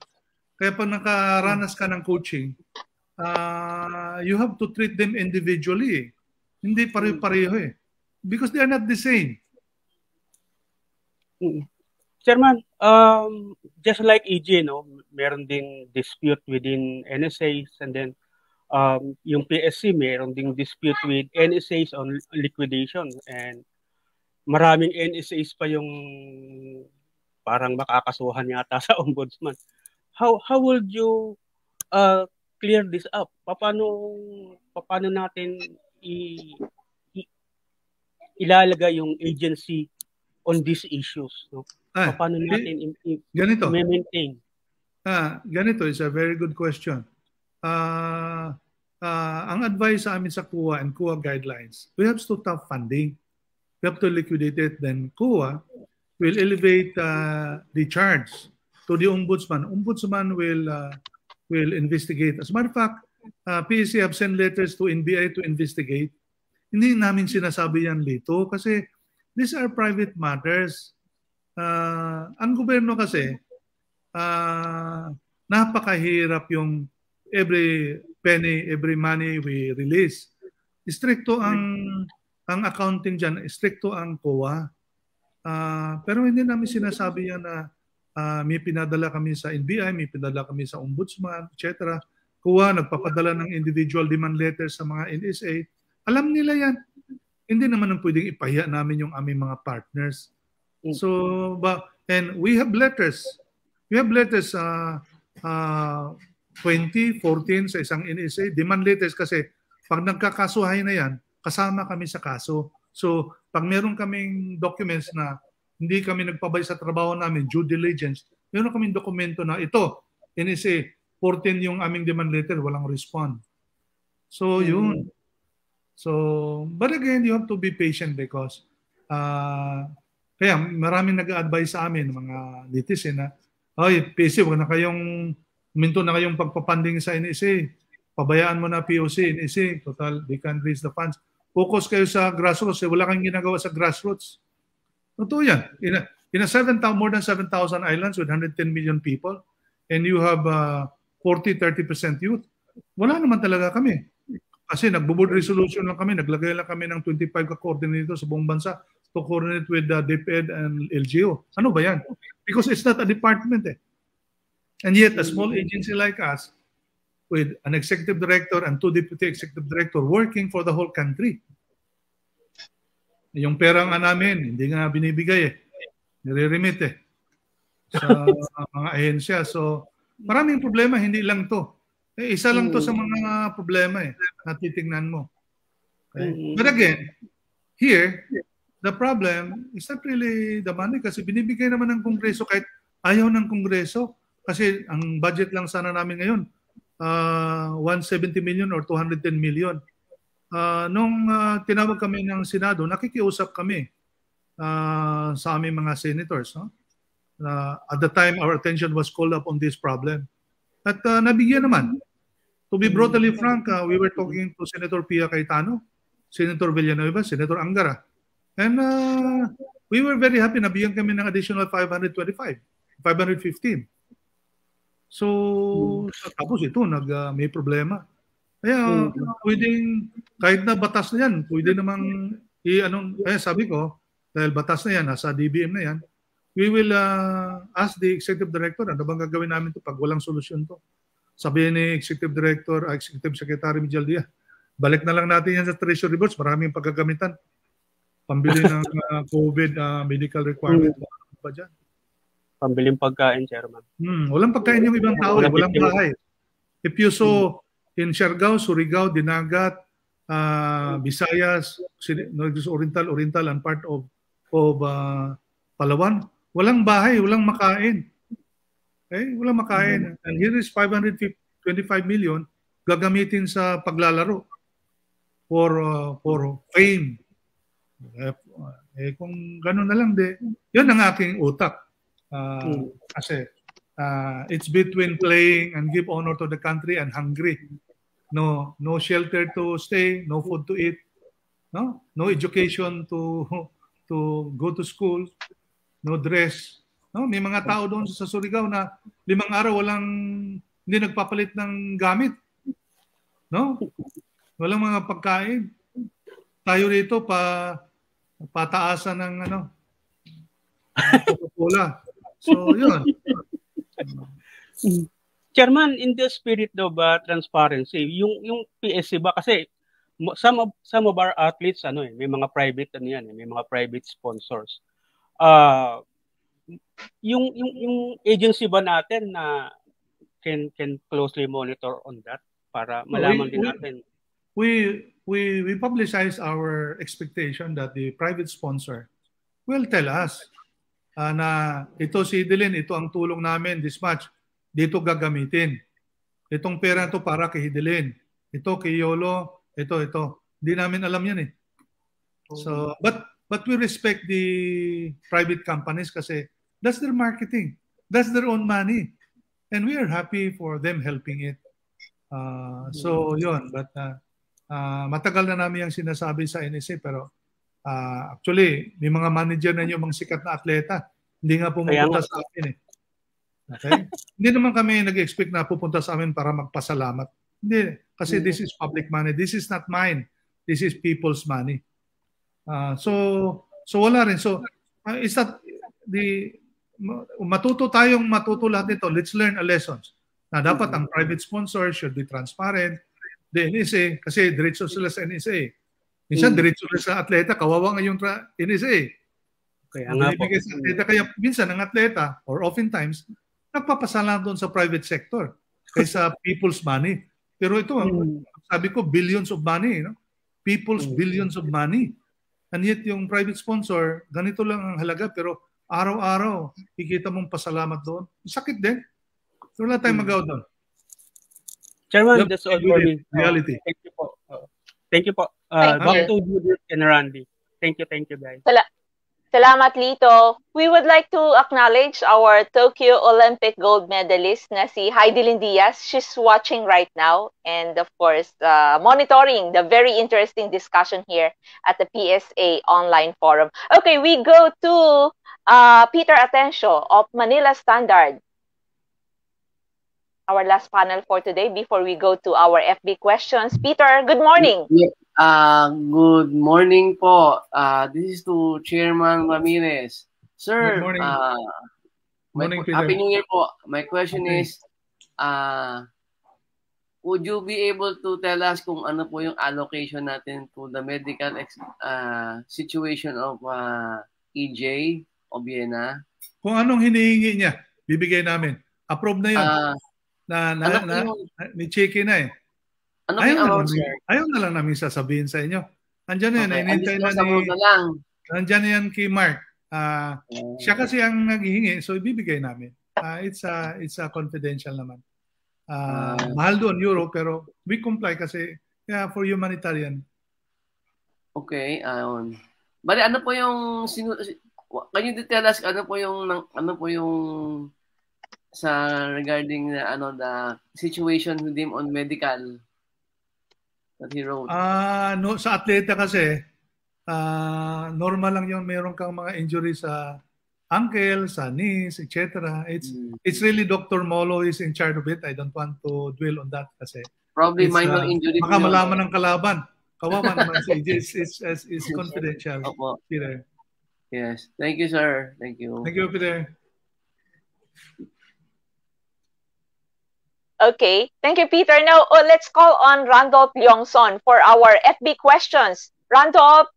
Kaya pag nakaranas ka ng coaching, you have to treat them individually. Hindi pareho eh. Because they are not the same. Chairman, just like EJ, meron ding dispute within NSAs, and then yung PSC, meron ding dispute with NSAs on liquidation, and maraming NSAs pa yung parang makakasuhan yata sa ombudsman. How would you clear this up? Paano natin ilalagay yung agency on these issues? No? Paano natin i-maintain? Ganito is a very good question. Ang advice sa amin sa CUA and CUA guidelines, we have to stop funding. We have to liquidate it. Then CUA will elevate the charge to the ombudsman. Ombudsman will investigate. As a matter of fact, PSA have sent letters to NBI to investigate. Hindi namin sinasabi yan dito kasi these are private matters. Ang gobyerno kasi, napakahirap yung every penny, every money we release. Stricto ang accounting dyan, stricto ang COA. Pero hindi namin sinasabi yan na may pinadala kami sa NBI, may pinadala kami sa ombudsman, etc. COA nagpapadala ng individual demand letters sa mga NSA. Alam nila yan. Hindi naman ang pwedeng ipahiya namin yung aming mga partners. So, and we have letters. We have letters 2014 sa isang NSA. Demand letters kasi pag nagkakasuhay na yan, kasama kami sa kaso. So, pag meron kaming documents na hindi kami nagpabay sa trabaho namin, due diligence, meron kaming dokumento na ito, NSA, 14 yung aming demand letter, walang respond. So, yun. So, but again, you have to be patient because kaya maraming nag-a-advise sa amin, mga netizen na, PSA, wag na kayong, minto na kayong pagpapanding sa NSA. Pabayaan mo na POC, NSA, total, they can raise the funds. Focus kayo sa grassroots, wala kang ginagawa sa grassroots. Totoo yan. In a more than 7,000 islands with 110 million people, and you have 40-30% youth, wala naman talaga kami. Kasi nagbo-board resolution lang kami, naglagay lang kami ng 25 ka-coordinator sa buong bansa to coordinate with the DepEd and LGU. Ano ba yan? Because it's not a department eh. And yet, a small agency like us, with an executive director and 2 deputy executive director working for the whole country. Yung pera nga namin, hindi nga binibigay eh. Nire-remit eh. Sa mga ahensya. So, maraming problema, hindi lang to. Isa lang to sa mga problema eh, na titingnan mo. Okay? But again, here, the problem is not really the money kasi binibigay naman ng Kongreso kahit ayaw ng Kongreso kasi ang budget lang sana namin ngayon, 170 million or 210 million. Nung tinawag kami ng Senado, nakikiusap kami sa aming mga senators. No? At the time, our attention was called up on this problem. At nabigyan naman. To be brutally frank, we were talking to Senator Pia Cayetano, Senator Villanueva, Senator Angara. And we were very happy na bigyan kami ng additional 515. So, tapos ito, may problema. Kaya, pwedeng, kahit na batas na yan, pwede namang, kaya sabi ko, dahil batas na yan, nasa DBM na yan, we will ask the Executive Director, ano bang gagawin namin to pag walang solusyon to? Sabihin ni Executive Director, Executive Secretary Mijal Dia, balik na lang natin yan sa Treasury Boards, maraming paggagamitan. Pambili ng COVID medical requirement pa dyan. Pambiling pagkain, Chairman. Walang pagkain yung ibang tao, walang bahay. If you saw in Siargao, Surigao, Dinagat, Visayas, Oriental, and part of Palawan, walang bahay, walang makain. Okay? Walang makain. And here is 525 million gagamitin sa paglalaro for fame. Kung gano'n na lang, yun ang aking utak. Kasi it's between playing and give honor to the country and hungry. No shelter to stay, no food to eat, no education to go to school, no dress. May mga tao doon sa Surigao na 5 araw hindi nagpapalit ng gamit. Walang mga pagkain. Tayo rito pataasan ng Coca-Cola. So, yun. Chairman, in the spirit of transparency, yung PSA ba kasi some of our athletes may mga private may mga private sponsors. Yung agency ba natin na can closely monitor on that para malaman din natin. We publicize our expectation that the private sponsor will tell us na ito si Hidelin, ito ang tulong namin this much, dito gagamitin. Itong pera to para kay Hidelin. Ito kay Yolo, ito. Hindi namin alam yan eh. So, but we respect the private companies kasi that's their marketing. That's their own money. And we are happy for them helping it. So, yun. But matagal na namin yung sinasabi sa NSA pero actually, may mga manager na yung mga sikat na atleta. Hindi nga pumunta sa akin eh. Okay? Hindi naman kami nag-expect na pupunta sa amin para magpasalamat. Hindi. Kasi this is public money. This is not mine. This is people's money. So wala rin. So, it's not matuto lahat nito. Let's learn a lessons. Na dapat ang private sponsor should be transparent. The NSA, kasi diretso sila sa NSA. Minsan, diretso sila sa atleta, kawawa nga yung NSA. Kaya nga po. Sa atleta, kaya minsan, ang atleta, or oftentimes, nagpapasalamat doon sa private sector kaysa people's money. Pero ito, sabi ko, billions of money. People's billions of money. And yet, yung private sponsor, ganito lang ang halaga, pero araw-araw, kikita mong pasalamat doon. Sakit din. So, wala tayong magawa doon. Chairman, that's all for me. Reality. Thank you po. Thank you po. Back to Judith and Randy. Thank you, guys. Salamat, Lito. We would like to acknowledge our Tokyo Olympic gold medalist na si Heidelin Diaz. She's watching right now and of course monitoring the very interesting discussion here at the PSA online forum. Okay, we go to Peter Atencio of Manila Standard. Our last panel for today before we go to our FB questions. Peter, good morning. Good morning po. This is to Chairman Ramirez. Sir, good morning. Happy New Year po. My question is, would you be able to tell us kung ano po yung allocation natin to the medical situation of EJ, Obiena? Kung anong hinihingi niya, bibigay namin. Approve na yun. Ni-check na eh. Ayaw na lang namin sasabihin sa inyo. Andiyan na yan. Andiyan na yan kay Mark. Siya kasi ang naghihingi, so ibibigay namin. It's a confidential naman. Mahal doon, euro, pero we comply kasi for humanitarian. Okay. Bali, ano po yung can you tell us ano po yung sa regarding the situation with him on medical that he wrote? No, sa atleta kasi normal lang yun, meron kang mga injury sa ankle, sa knees, etc. It's really Dr. Molo is in charge of it. I don't want to dwell on that kasi Probably minor injury po baka yun. malaman ng kalaban. Kawawa naman si AJ. It's confidential. Opo. Peter. Yes. Thank you, sir. Thank you. Thank you, Peter. Okay. Thank you, Peter. Now, let's call on Randolph Leongson for our FB questions. Randolph,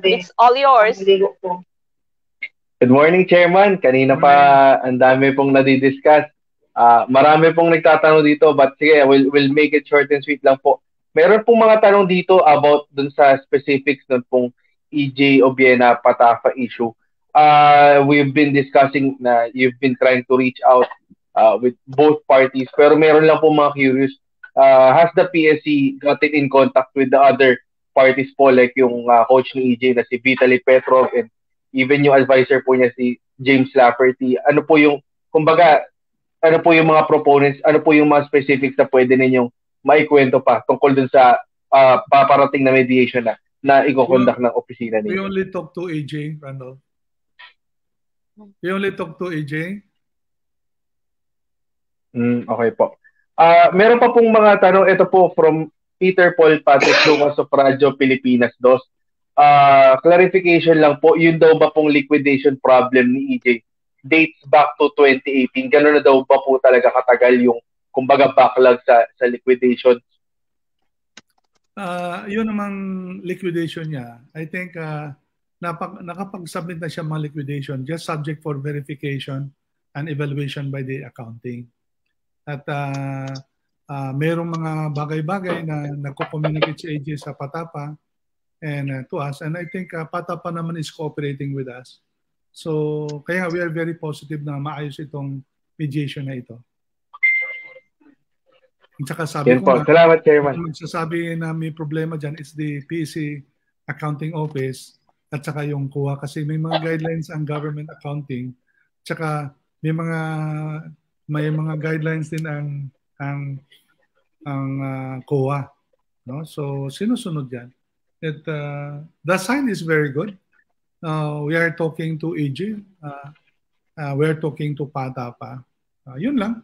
it's all yours. Good morning, Chairman. Kanina pa ang dami pong nadidiscuss. Marami pong nagtatanong dito, but sige, we'll make it short and sweet lang po. Meron pong mga tanong dito about dun sa specifics dun pong EJ Obiena-PATAFA issue. We've been discussing na you've been trying to reach out with both parties, pero meron lang po mga curious. Has the PSC gotten in contact with the other parties po, like yung coach ni EJ na si Vitaly Petrov and even yung advisor po niya si James Lafferty? Ano po yung, kumbaga, ano po yung mga proponents, ano po yung mga specifics na pwede ninyong maikwento pa tungkol dun sa paparating na mediation na i-conduct ng opisina We ninyo? only talk to AJ, Randolph. We only talk to AJ. Okay po. Meron pa pong mga tanong. Ito po from Peter Paul Patrick Lucas of Radyo Pilipinas 2. Clarification lang po, yun daw ba pong liquidation problem ni EJ dates back to 2018? Gano'n na daw ba po talaga katagal yung, kumbaga, backlog sa liquidation? Yun namang liquidation niya. I think nakapag-submit na siya mga liquidation, just subject for verification and evaluation by the accounting. At mayroong mga bagay-bagay na nagko-communicate si AJ sa PATAFA and to us. And I think PATAFA naman is cooperating with us. So, kaya we are very positive na maayos itong mediation na ito. At saka sabi ko na, salamat, Chairman. magsasabi na may problema dyan is the PSA Accounting Office at saka yung COA kasi may mga guidelines ang government accounting at saka may mga guidelines din ang COA, no? So sinusunod yan. The sign is very good. We are talking to AJ. We are talking to PATAFA. Yun lang.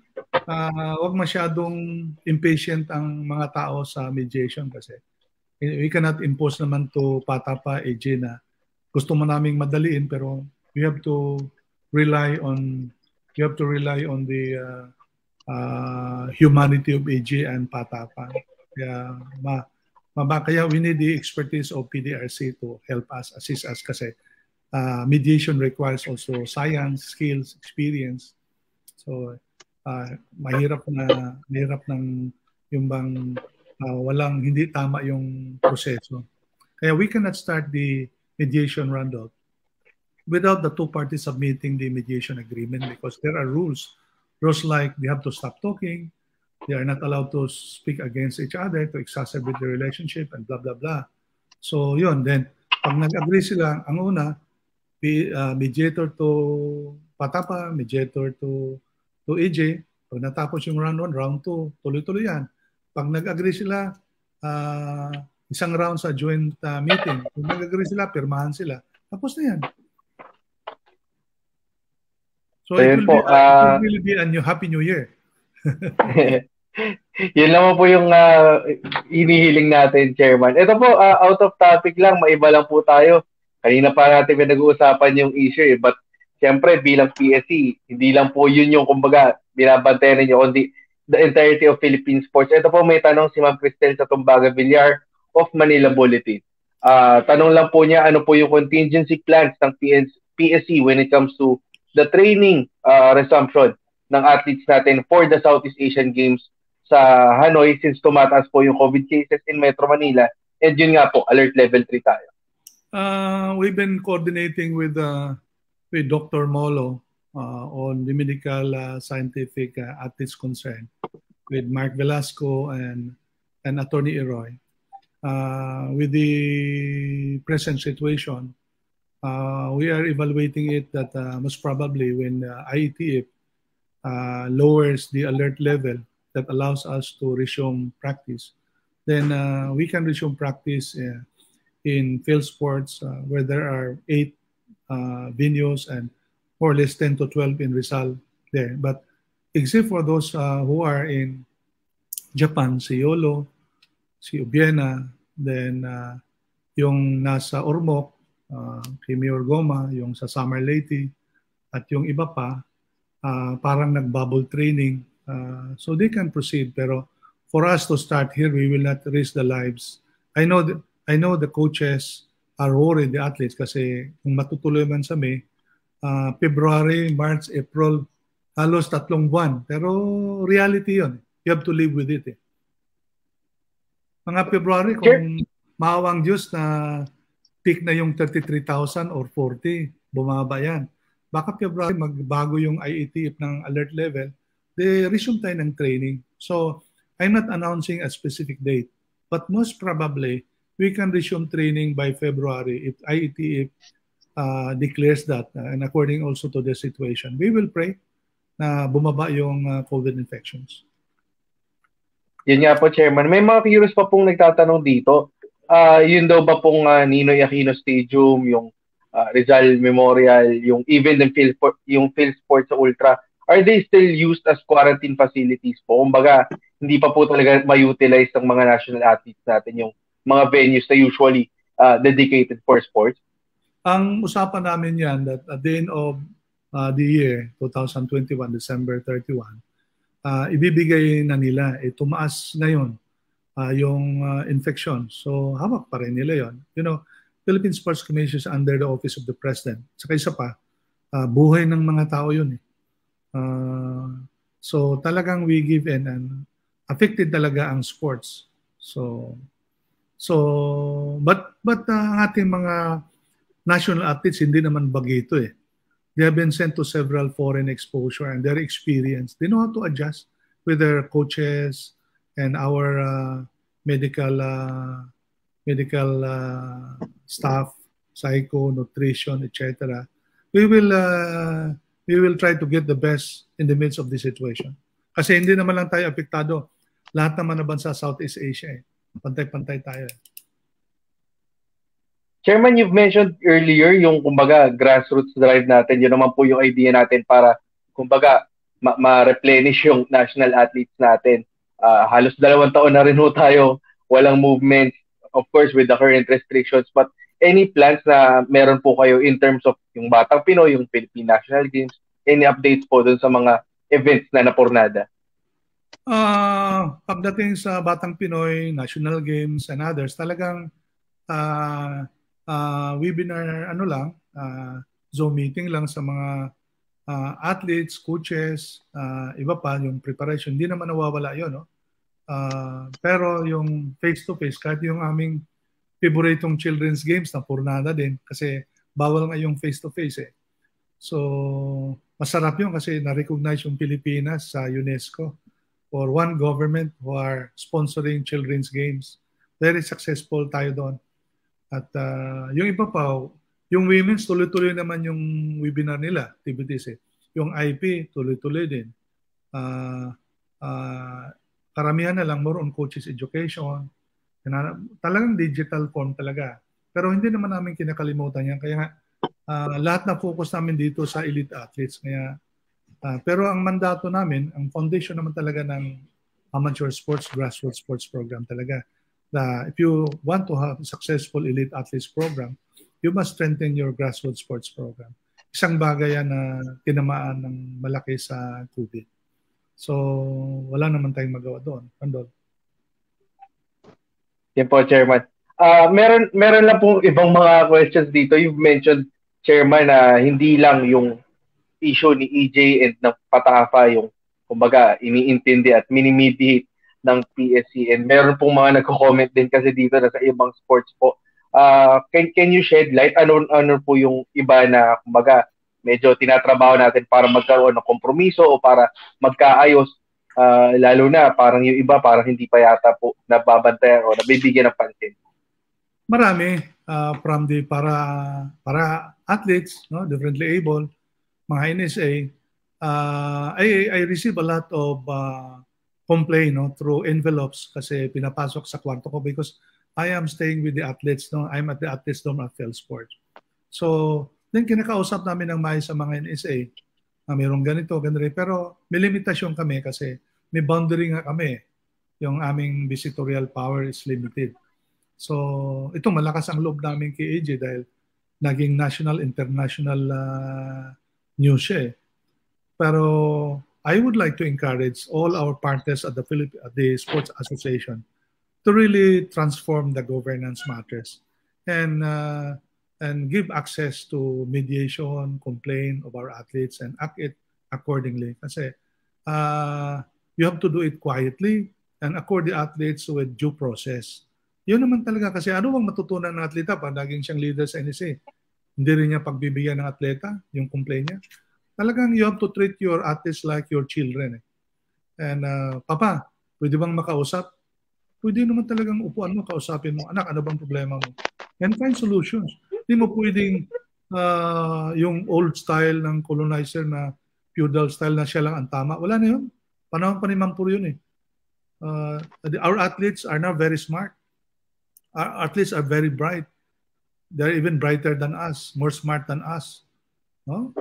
Huwag masyadong impatient ang mga tao sa mediation kasi we cannot impose naman to PATAFA, AJ na gusto mo naming madaliin, pero we have to rely on the humanity of AJ and PATAFA. Kaya we need the expertise of PDRC to help us, assist us kasi mediation requires also science, skills, experience. So mahirap ng yung bang walang hindi tama yung proseso. Kaya we cannot start the mediation Randolph without the two parties submitting the mediation agreement because there are rules. Rules like they have to stop talking, they are not allowed to speak against each other to exacerbate the relationship and blah blah blah. So yun, then pag nag-agree sila, ang una, mediator to PATAFA, mediator to AJ. Pag natapos yung round 1, round 2, tuloy-tuloy yan. Pag nag-agree sila, isang round sa joint meeting. Pag nag-agree sila, pirmahan sila. Tapos na yan. So it will really be a Happy New Year. Yun naman po yung hinihiling natin, Chairman. Ito po, out of topic lang, maiba lang po tayo. Kanina pa natin pinag-uusapan yung issue but siyempre bilang PSC, hindi lang po yun yung kumbaga binabantayan ninyo kundi the entirety of Philippine sports. Ito po may tanong si Ma'am Cristel sa Tumbaga Villar of Manila Bulletin. Tanong lang po niya, ano po yung contingency plans ng PSC when it comes to the training resumption ng athletes natin for the Southeast Asian Games sa Hanoi since tumataas po yung COVID cases in Metro Manila and yun nga po, alert level 3 tayo. We've been coordinating with Dr. Molo on the medical scientific athletes concerned with Mark Velasco and Attorney Eroy. With the present situation, we are evaluating it that most probably when IETF lowers the alert level that allows us to resume practice, then we can resume practice in field sports where there are 8 venues and more or less 10 to 12 in Rizal there. But except for those who are in Japan, si Yolo, si Obiena, then yung nasa Ormoc, kay Mayor Goma, yung sa Summer Leyte, at yung iba pa, parang nag-bubble training. So they can proceed. Pero for us to start here, we will not risk the lives. I know the coaches are worried, the athletes, kasi kung matutuloy man sa May, February, March, April, halos 3 buwan. Pero reality yun. You have to live with it. Mga February, kung maawang Diyos na peak na yung 33,000 or 40, bumaba yan. Baka February, magbago yung IATF ng alert level, they resume tayo ng training. So, I'm not announcing a specific date. But most probably, we can resume training by February if IATF declares that. And according also to the situation, we will pray na bumaba yung COVID infections. Yun nga po, Chairman. May mga curious pa pong nagtatanong dito. Yun daw ba pong Ninoy Aquino Stadium, yung Rizal Memorial, yung even yung field sports sa Ultra, are they still used as quarantine facilities po? Kumbaga, hindi pa po talaga ma-utilize ng mga national athletes natin yung mga venues na usually dedicated for sports? Ang usapan namin yan that at the end of the year, 2021, December 31, ibibigay na nila, tumaas ngayon yung infection. So, hawak pa rin nila yon. You know, Philippine Sports Commission is under the Office of the President. Saka isa pa, buhay ng mga tao yun. So, talagang we give in and affected talaga ang sports. But ang ating mga national athletes, hindi naman bagito eh. They have been sent to several foreign exposure and their experience. They know how to adjust with their coaches and our medical staff, psycho, nutrition, etc. We will try to get the best in the midst of this situation. Kasi hindi naman lang tayo apektado. Lahat naman na bansa Southeast Asia eh. Pantay-pantay tayo. Chairman, you've mentioned earlier yung kumbaga grassroots drive natin. Yun naman po yung idea natin para kumbaga ma-replenish yung national athletes natin. Halos 2 taon na rin ho tayo walang movement, of course with the current restrictions, but any plans na meron po kayo in terms of yung Batang Pinoy, yung Philippine National Games, any updates po dun sa mga events na napurnada? Pagdating sa Batang Pinoy, National Games and others, talagang webinar Zoom meeting lang sa mga athletes, coaches, iba pa yung preparation. Hindi naman nawawala yun, no? Pero yung face-to-face, kahit yung aming favoritong children's games na purnada din kasi bawal nga yung face-to-face eh. So, masarap yun kasi na-recognize yung Pilipinas sa UNESCO for one government who are sponsoring children's games. Very successful tayo doon. At yung iba pa, yung women's, tuloy-tuloy naman yung webinar nila, activities eh. Yung IP, tuloy-tuloy din. Karamihan na lang more on coaches education. Talagang digital form talaga. Pero hindi naman namin kinakalimutan yan. Kaya nga, lahat na focus namin dito sa elite athletes. Kaya, pero ang mandato namin, ang foundation naman talaga ng amateur sports, grassroots sports program talaga. If you want to have a successful elite athletes program, you must strengthen your grassroots sports program. Isang bagay yan na tinamaan ng malaki sa COVID. So, wala naman tayong magawa doon. Andol. Yan po, Chairman. Meron lang pong ibang mga questions dito. You've mentioned, Chairman, na hindi lang yung issue ni EJ and ng PATAFA yung kumbaga iniintindi at minimediate ng PSC, and meron pong mga nagko-comment din kasi dito na sa ibang sports po. Can you shed light ano po yung iba na kumbaga medyo tinatrabaho natin para magkaroon ng kompromiso o para magkaayos, lalo na parang yung iba parang hindi pa yata po nababantayan o nabibigyan ng pansin? Marami from the para athletes, no, differently able, mga NSA. I receive a lot of complaint, no, through envelopes kasi pinapasok sa kwarto ko because I am staying with the athletes. No? I'm at the athletes dorm at Sports. So, then kinakausap namin ng may sa mga NSA na mayroong ganito, ganito. Pero may limitasyon kami kasi may boundary nga kami. Yung aming visitorial power is limited. So, ito malakas ang loob namin kay AJ dahil naging national, international news siya eh. Pero I would like to encourage all our partners at the Sports Association to really transform the governance matters and give access to mediation, complaint of our athletes and act it accordingly. Kasi you have to do it quietly and accord the athletes with due process. Yun naman talaga kasi ano bang matutunan ng atleta pag naging siyang leader sa NSA? Hindi rin niya pagbibigyan ng atleta, yung complaint niya. Talagang you have to treat your athletes like your children. And Papa, pwede bang makausap? Pwede naman talagang upuan mo, kausapin mo, anak, ano bang problema mo? And find solutions. Hindi mo pwedeng yung old style ng colonizer na feudal style na siya lang ang tama. Wala na yun. Panahon pa ni Mampur yun eh. Our athletes are now very smart. Our athletes are very bright. They're even brighter than us, more smart than us. No?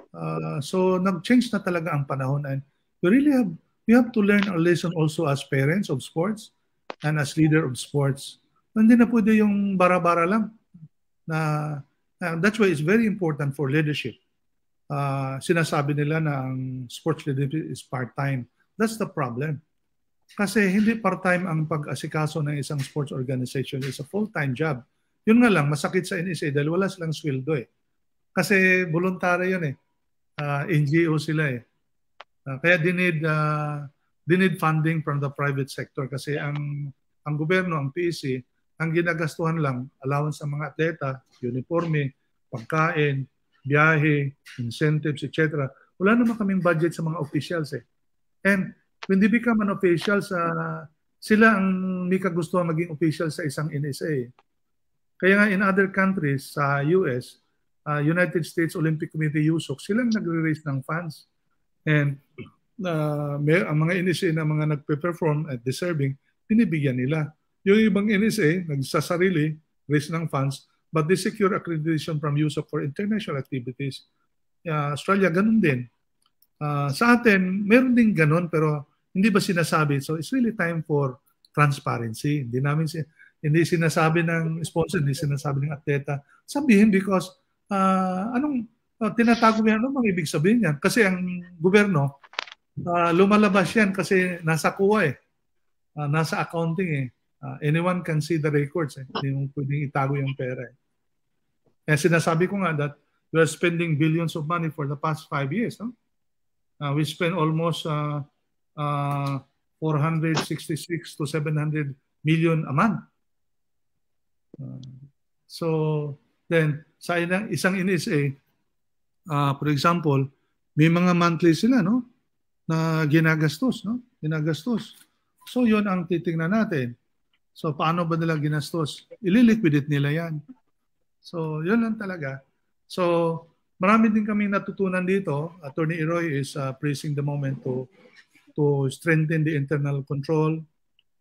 So nag-change na talaga ang panahon and we have to learn our lesson also as parents of sports and as leader of sports. Hindi na pwede yung bara-bara lang. That's why it's very important for leadership. Sinasabi nila na ang sports leadership is part-time. That's the problem. Kasi hindi part-time ang pag-asikaso ng isang sports organization. It's a full-time job. Yun nga lang, masakit sa NSA dahil wala silang sweldo eh. Kasi voluntary yun eh. NGO sila eh. Kaya they need funding from the private sector kasi ang gobyerno, ang PSA, ang ginagastuhan lang, allowance sa mga atleta, uniforme, pagkain, biyahe, incentives, etc. Wala naman kaming budget sa mga officials eh. And when they become an official, sila ang may kagustuhan maging official sa isang NSA. Kaya nga in other countries, sa US, United States Olympic Committee, USOC, silang nagre-raise ng funds. And ang mga NSA na mga nagpe-perform at deserving, pinibigyan nila. Yung ibang NSA, nagsasarili, raise ng funds, but they secure accreditation from USOC for international activities. Australia, ganun din. Sa atin, meron din ganun, pero hindi ba sinasabi? So it's really time for transparency. Hindi sinasabi ng sponsor, hindi sinasabi ng atleta. Sabihin because tinatago yan, ano bang ibig sabihin yan? Kasi ang gobyerno, lumalabas yan kasi nasa kuha eh. Nasa accounting eh. Anyone can see the records eh. Hindi mo pwedeng itago yung pera eh. Kaya sinasabi ko nga that we are spending billions of money for the past 5 years. No? We spend almost 466 to 700 million a month. So then, sa isang NSA, for example, may mga monthly sila, no? Na ginagastos, no? Ginagastos. So, yun ang titingnan natin. So, paano ba nila ginastos? Ililiquidate nila yan. So, yun lang talaga. So, marami din kaming natutunan dito. Attorney Eroy is praising the moment to strengthen the internal control,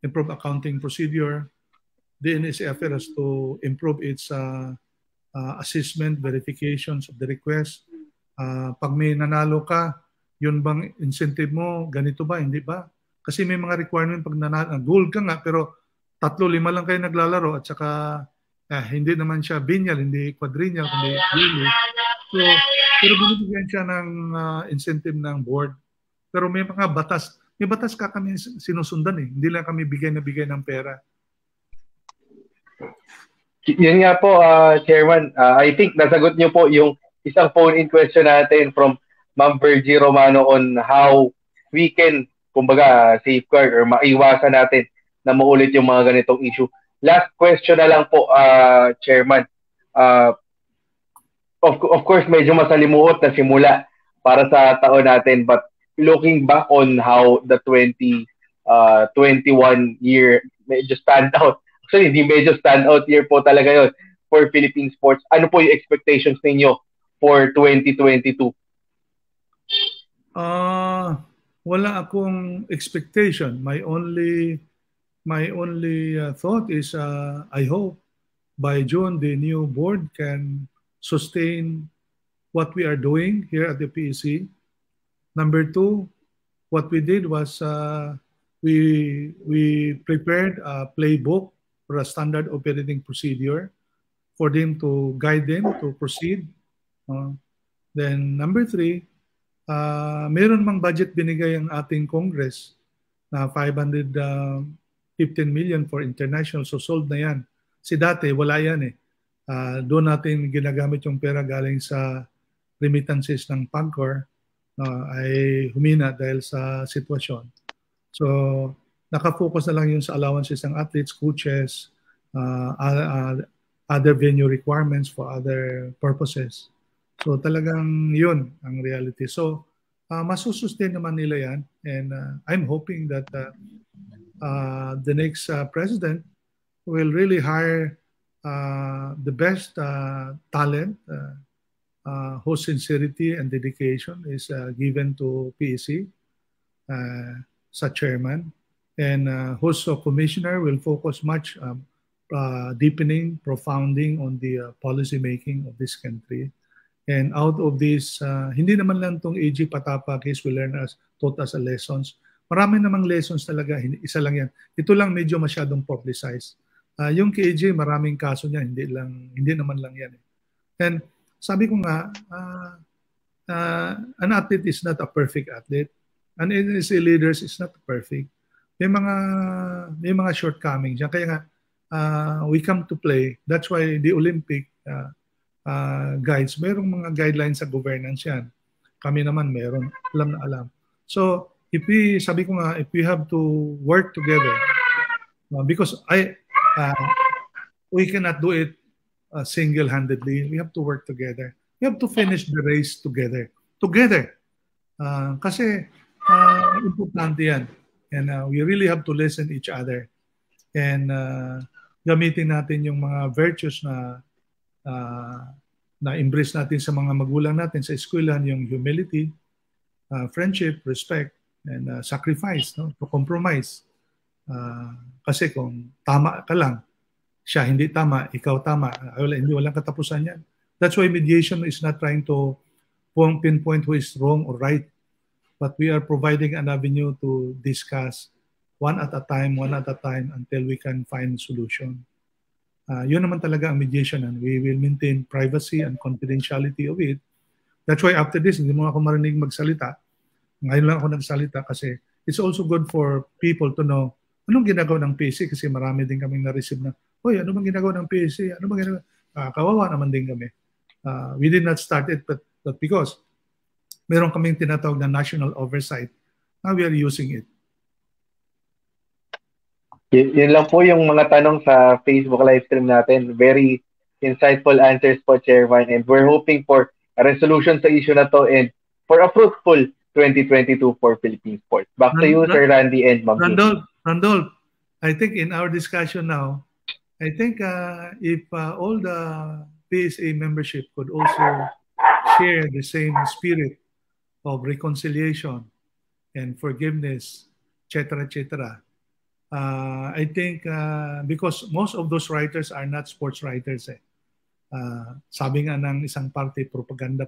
improve accounting procedure. The NSA has to improve its assessment, verifications of the request. Pag may nanalo ka, yun bang incentive mo, ganito ba, hindi ba? Kasi may mga requirement pag nanalo, gold ka nga, pero 3-5 lang kayo naglalaro at saka hindi naman siya binyal, hindi quadrennial, kundi yearly. So, pero binibigyan siya ng incentive ng board. Pero may mga batas, may batas ka kami sinusundan eh. Hindi lang kami bigay ng pera. Yun nga po, Chairman. I think nasagot niyo po yung isang phone-in question natin from Ma'am Virgie Romano on how we can, kumbaga, safeguard or maiwasan natin na maulit yung mga ganitong issue. Last question na lang po, Chairman. Of course, medyo masalimuot na simula para sa taon natin, but looking back on how the 2021 year medyo stand out. Actually, hindi medyo standout year po talaga yun for Philippine sports. Ano po yung expectations ninyo for 2022? Wala akong expectation. My only my only thought is I hope by June the new board can sustain what we are doing here at the PEC. Number two, what we did was we prepared a playbook for a standard operating procedure for them to guide them to proceed. Then number three, meron mang budget binigay ang ating Congress na 515 million for international, so sold na yan. Si dati, wala yan eh. Doon natin ginagamit yung pera galing sa remittances ng PAGCOR ay humina dahil sa sitwasyon. So, nakafocus na lang yun sa allowances ng athletes, coaches, other venue requirements for other purposes. So, talagang yun ang reality. So, masusustain naman nila yan. And I'm hoping that the next president will really hire the best talent whose sincerity and dedication is given to PEC sa chairman, and whose commissioner will focus much deepening, profounding on the policy making of this country. And out of this, hindi naman lang itong AG-PATAFA case will taught us a lessons. Marami namang lessons talaga, isa lang yan. Ito lang medyo masyadong publicized. Yung kay AJ, maraming kaso niya, hindi naman lang yan. And sabi ko nga, an athlete is not a perfect athlete. An NSA leader is not perfect. May mga shortcomings. Kaya nga, we come to play. That's why the Olympic guides, mayroong mga guidelines sa governance yan. Kami naman meron, alam na alam. So, sabi ko nga, if we have to work together, because we cannot do it single-handedly. We have to work together. We have to finish the race together. Kasi importante yan. And we really have to listen each other. And gamitin natin yung mga virtues na embrace natin sa mga magulang natin sa eskwelahan, yung humility, friendship, respect, and sacrifice, no? To compromise. Kasi kung tama ka lang, siya hindi tama, ikaw tama, walang katapusan yan. That's why mediation is not trying to pinpoint who is wrong or right, but we are providing an avenue to discuss one at a time until we can find solution. Yun naman talaga ang mediation, and we will maintain privacy and confidentiality of it. That's why after this, hindi mo ako marinig magsalita. Ngayon lang ako nagsalita kasi it's also good for people to know anong ginagawa ng PSA, kasi marami din kaming na-receive na, hoy, ano bang ginagawa ng PSA? Ano bang ginagawa? Kawawa naman din kami. We did not start it, but because meron kaming tinatawag na national oversight, now we are using it. Yun lang po yung mga tanong sa Facebook live stream natin. Very insightful answers po, Chairman. And we're hoping for a resolution sa issue na to and for a fruitful 2022 for Philippine sports. Back to you, Sir Randy and Ma'am. Randolph, I think in our discussion now, I think if all the PSA membership could also share the same spirit of reconciliation and forgiveness, etc., I think because most of those writers are not sports writers. Sabi nga ng isang party, propaganda.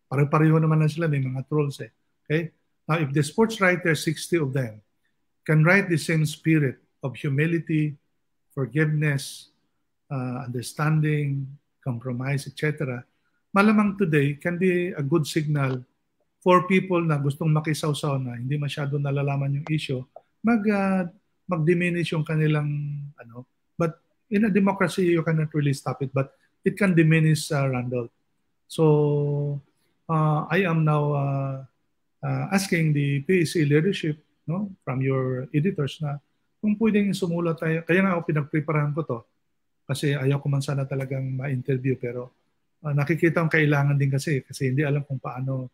Pare-pareho naman na sila, may mga trolls. Okay? Now, if the sports writers, 60 of them, can write the same spirit of humility, forgiveness, understanding, compromise, etc., malamang today can be a good signal for people na gustong makisawsaw na hindi masyado nalalaman yung issue, mag-diminish yung kanilang But in a democracy, you cannot really stop it, but it can diminish, Randall. So I am now asking the PSA leadership, no, from your editors, na kung pwedeng sumulat tayo. Kaya nga ako pinagpreparahan ko to kasi ayaw ko man sana talagang ma-interview, pero nakikita ang kailangan din kasi hindi alam kung paano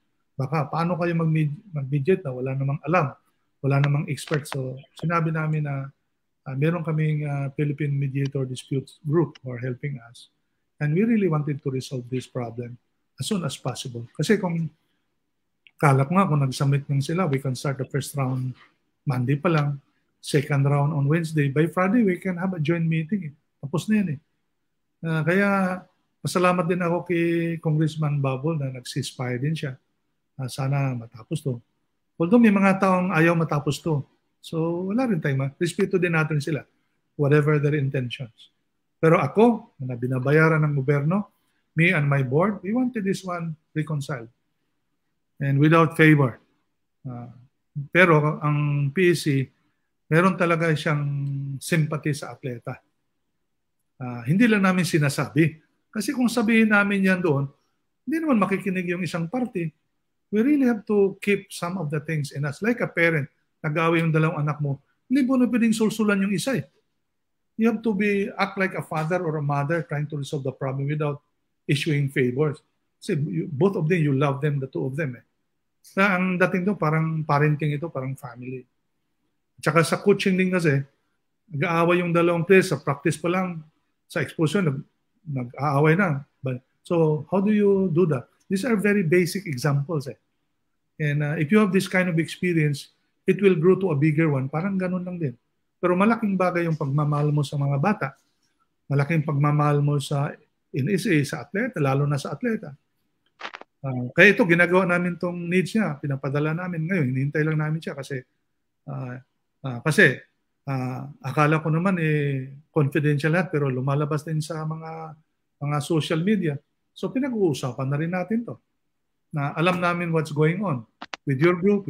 kayo mag-mediate na wala namang alam, wala namang expert. So sinabi namin na meron kaming Philippine Mediator Disputes Group who are helping us, and we really wanted to resolve this problem as soon as possible. Kasi kung kalap nga, kung nag-submit ng sila, we can start the first round Monday pa lang. second round on Wednesday. By Friday, we can have a joint meeting. Tapos na yan eh. Kaya masalamat din ako kay Congressman Babol na nag-ceasefire din siya. Sana matapos to. Although may mga taong ayaw matapos to. So wala rin tayo. Respeto din natin sila. Whatever their intentions. Pero ako, na binabayaran ng gobyerno, me and my board, we wanted this one reconciled. And without favor. Pero ang PSC, meron talaga siyang sympathy sa atleta. Hindi lang namin sinasabi. Kasi kung sabihin namin yan doon, hindi naman makikinig yung isang party. We really have to keep some of the things in us. Like a parent, nag-away yung dalawang anak mo, hindi mo na pwedeng sulsulan yung isa eh. You have to act like a father or a mother trying to resolve the problem without issuing favors. Kasi both of them, you love them, the two of them eh. Ang dating doon, parang parenting ito, parang family. Tsaka sa coaching din kasi, nag-aaway yung dalawang players, sa practice pa lang, sa exposure, nag-aaway na. So, how do you do that? These are very basic examples eh. And if you have this kind of experience, it will grow to a bigger one. Parang ganun lang din. Pero malaking bagay yung pagmamahal mo sa mga bata. Malaking pagmamahal mo sa NSA, sa atleta, lalo na sa atleta. Kaya ito, ginagawa namin tong needs niya. Pinapadala namin ngayon. Hinihintay lang namin siya kasi akala ko naman confidential lahat pero lumalabas din sa mga social media. So pinag-uusapan na rin natin to. Na alam namin what's going on with your group,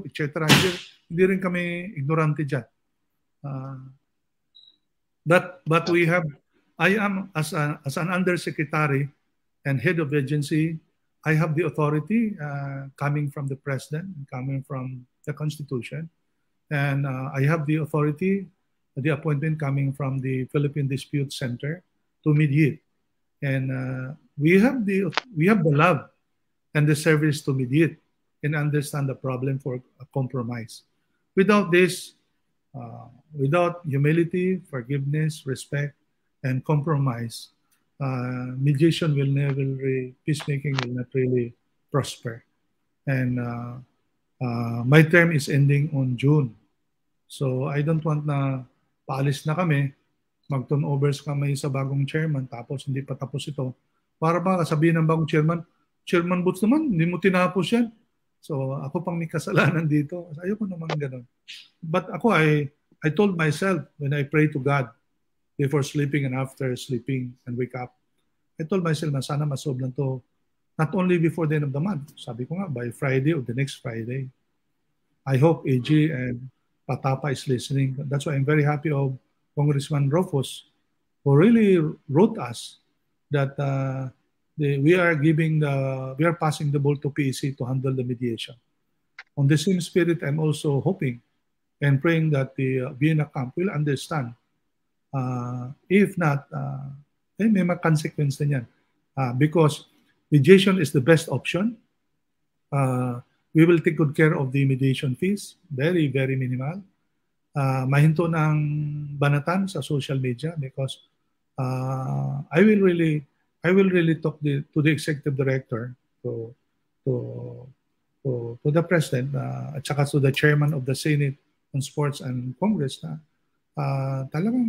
etc. Hindi rin kami ignorante dyan. But we have, I am as an undersecretary and head of agency, I have the authority coming from the president, coming from the Constitution, and I have the authority, the appointment coming from the Philippine Dispute Center to mediate, and we have the love and the service to mediate and understand the problem for a compromise. Without this, without humility, forgiveness, respect, and compromise, mediation will never peacemaking will not really prosper. And my term is ending on June. So I don't want na paalis na kami, mag-turnovers kami sa bagong chairman, tapos hindi pa tapos ito. Para ba sabihin ng bagong Chairman Butch naman, hindi mo tinapos yan. So ako pang may kasalanan dito. Ayoko naman ganun. But ako, I told myself when I pray to God, before sleeping and after sleeping and wake up, I told myself na sana masolve lang to not only before the end of the month. Sabi ko nga, by Friday or the next Friday. I hope AG and PATAFA is listening. That's why I'm very happy of Congressman Rufus, who really wrote us that we are passing the ball to PSA to handle the mediation. On the same spirit, I'm also hoping and praying that the Obiena camp will understand. If not, may mga consequence na yan. Because mediation is the best option. We will take good care of the mediation fees. Very, very minimal. Mahinto ng banatan sa social media because I will really talk to the executive director, to the president, at saka to the chairman of the Senate on Sports and Congress na talagang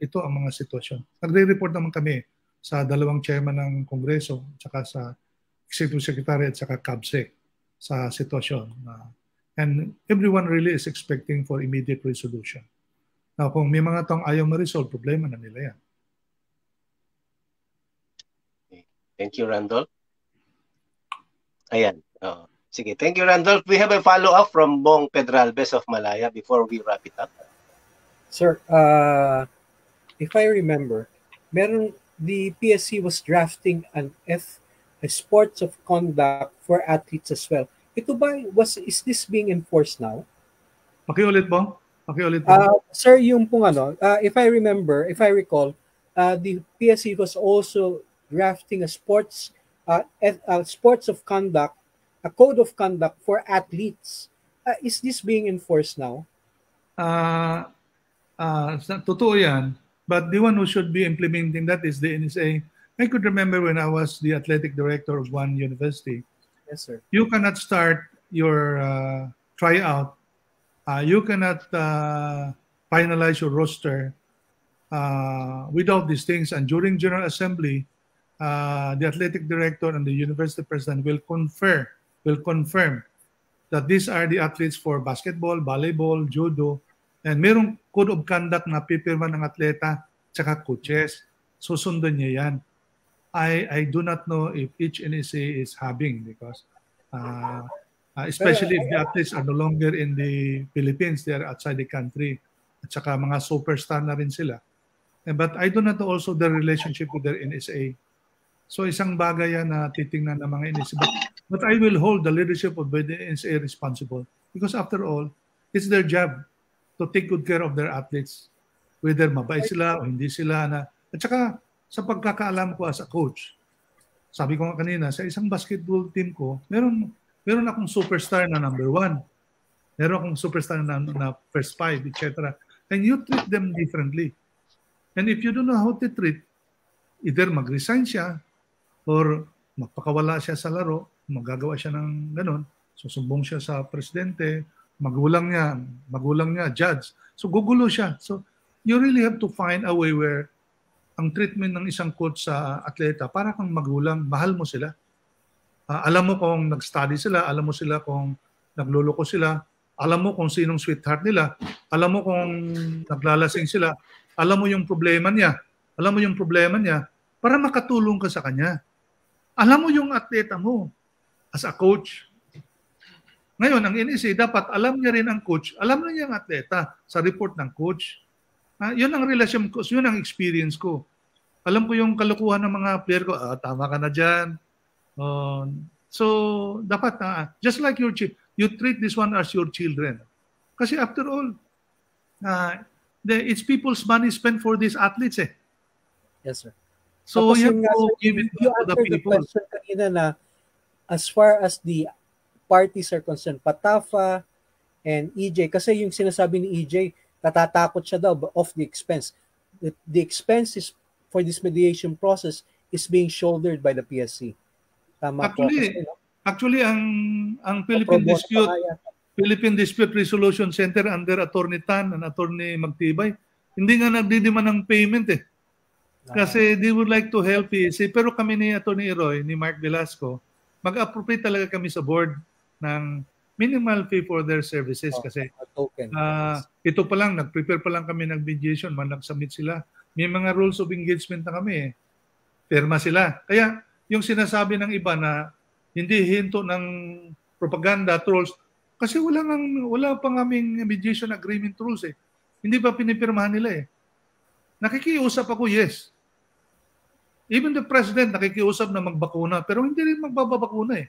ito ang mga sitwasyon. Nagre-report naman kami sa dalawang chairman ng Kongreso, saka sa Executive Secretary at saka CABSEC sa sitwasyon. And everyone really is expecting for immediate resolution. Now, kung may mga taong ayaw ma-resolve, problema na nila yan. Thank you, Randolph. Ayan. Sige, thank you, Randolph. We have a follow-up from Bong Pedralbes of Malaya before we wrap it up. Sir, if I remember, the PSC was drafting a sports of conduct for athletes as well. Ito ba, is this being enforced now? Pakiulit po. Sir, yung pong if I recall, the PSC was also drafting a sports of conduct, a code of conduct for athletes. Is this being enforced now? Totoo yan. But the one who should be implementing that is the NSA. I could remember when I was the athletic director of one university. Yes, sir. You cannot start your tryout You cannot finalize your roster without these things. And during General Assembly, the athletic director and the university president will confirm that these are the athletes for basketball, volleyball, judo, and merong code of conduct na pipirma ng atleta tsaka coaches. Susundan niya yan. I do not know if each NSA is having because especially if the athletes are no longer in the Philippines, they are outside the country. At saka mga superstar na rin sila. But I do not know also the relationship with their NSA. So isang bagay yan na titingnan ng mga NSA. But I will hold the leadership of the NSA responsible because after all, it's their job to take good care of their athletes. Whether mabait sila o hindi sila. At saka sa pagkakaalam ko as a coach, sabi ko nga kanina, sa isang basketball team ko, meron akong superstar na number 1. Meron akong superstar na first 5, etc. And you treat them differently. And if you don't know how to treat, either mag-resign siya or magpakawala siya sa laro, magagawa siya ng ganun, susumbong siya sa presidente, magulang niya, judge. So gugulo siya. So you really have to find a way where ang treatment ng isang coach sa atleta, para kang magulang, mahal mo sila. Alam mo kung nag-study sila, alam mo sila kung nagluloko sila, alam mo kung sinong sweetheart nila, alam mo kung naglalasing sila, alam mo yung problema niya, para makatulong ka sa kanya. Alam mo yung atleta mo as a coach. Ngayon, ang NSA, dapat alam niya rin ang coach, alam na niya ang atleta sa report ng coach. Yun ang relasyon ko, yun ang experience ko. Alam ko yung kalukuhan ng mga player ko, tama ka na dyan. So, dapat, just like your child, you treat this one as your children. Kasi after all, it's people's money spent for these athletes eh. Yes, sir. So, you have to give it to the people. The question kanina na, as far as the parties are concerned, PATAFA and EJ, kasi yung sinasabi ni EJ, natatakot siya daw of the expense. The expense is for this mediation process is being shouldered by the PSC. Tama Actually, ang Philippine Dispute Resolution Center under Attorney Tan and Attorney Magtibay, hindi nga nagdidiman ng payment eh. Kasi they would like to help PSC. Pero kami ni Attorney Roy, ni Mark Velasco, mag-appropriate talaga kami sa board ng minimal fee for their services kasi ito pa lang, nag-prepare pa lang kami ng mediation, nag-submit sila. May mga rules of engagement na kami eh. Perma sila. Kaya yung sinasabi ng iba na hindi hinto ng propaganda trolls, kasi wala pang aming mediation agreement rules eh. Hindi pa pinipirmahan nila eh. Nakikiusap ako, yes. Even the president nakikiusap na magbakuna, pero hindi rin magbabakuna eh.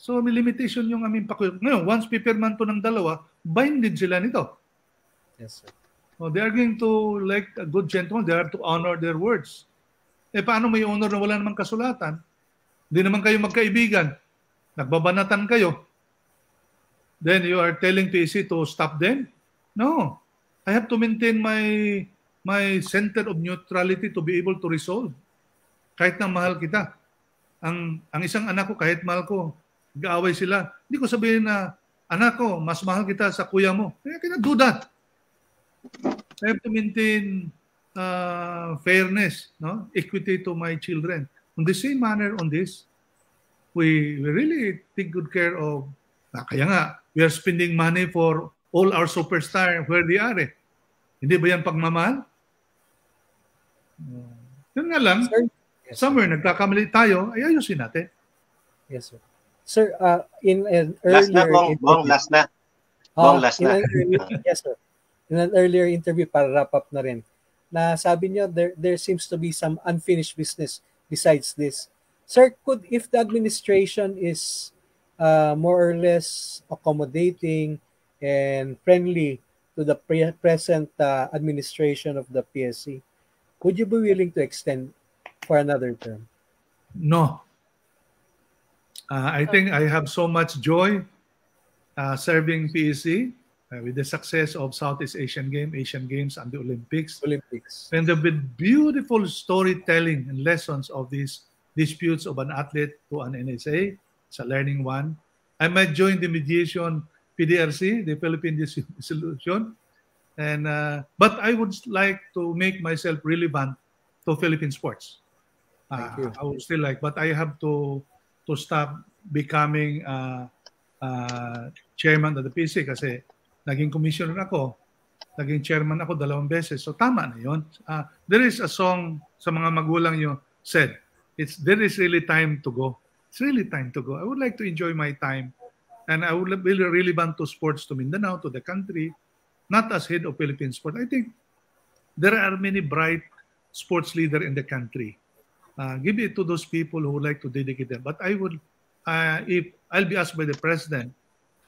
So may limitation yung aming pakiusap. Ngayon, once pipirman to ng dalawa, binded sila nito. Yes, sir. So they are going to, like a good gentleman, they have to honor their words. Eh paano may honor na wala namang kasulatan? Hindi naman kayo magkaibigan. Nagbabanatan kayo. Then you are telling PSC to stop them? No. I have to maintain my center of neutrality to be able to resolve. Kahit na mahal kita. Ang isang anak ko, kahit mahal ko, nag-aaway sila. Hindi ko sabihin na, anak ko, mas mahal kita sa kuya mo. I cannot do that. I have to maintain fairness, no, equity to my children. In the same manner on this, we really take good care of, kaya nga, we are spending money for all our superstars where they are eh. Hindi ba yan pagmamahal? Yun nga lang, yes, somewhere nagkakamali tayo, ay ayusin natin. Yes, sir. Sir, in an earlier... Last na. Yes, sir. In an earlier interview, para wrap up na rin, na sabi niyo, there seems to be some unfinished business besides this. Sir, if the administration is more or less accommodating and friendly to the present administration of the PSC, would you be willing to extend for another term? No. I think I have so much joy serving PSC with the success of Southeast Asian Games and the Olympics. And the beautiful storytelling and lessons of these disputes of an athlete to an NSA, it's a learning one. I might join the mediation PDRC, the Philippine Dissolution. And but I would like to make myself relevant to Philippine sports. Thank you. I would still like, but I have to stop becoming chairman of the PSA kasi naging commissioner ako, naging chairman ako 2 beses. So tama na yun. There is a song sa mga magulang nyo said, there is really time to go. It's really time to go. I would like to enjoy my time. And I would really relevant to sports to Mindanao, to the country, not as head of Philippine sport. I think there are many bright sports leaders in the country. Give it to those people who would like to dedicate them. But I would, if I'll be asked by the president,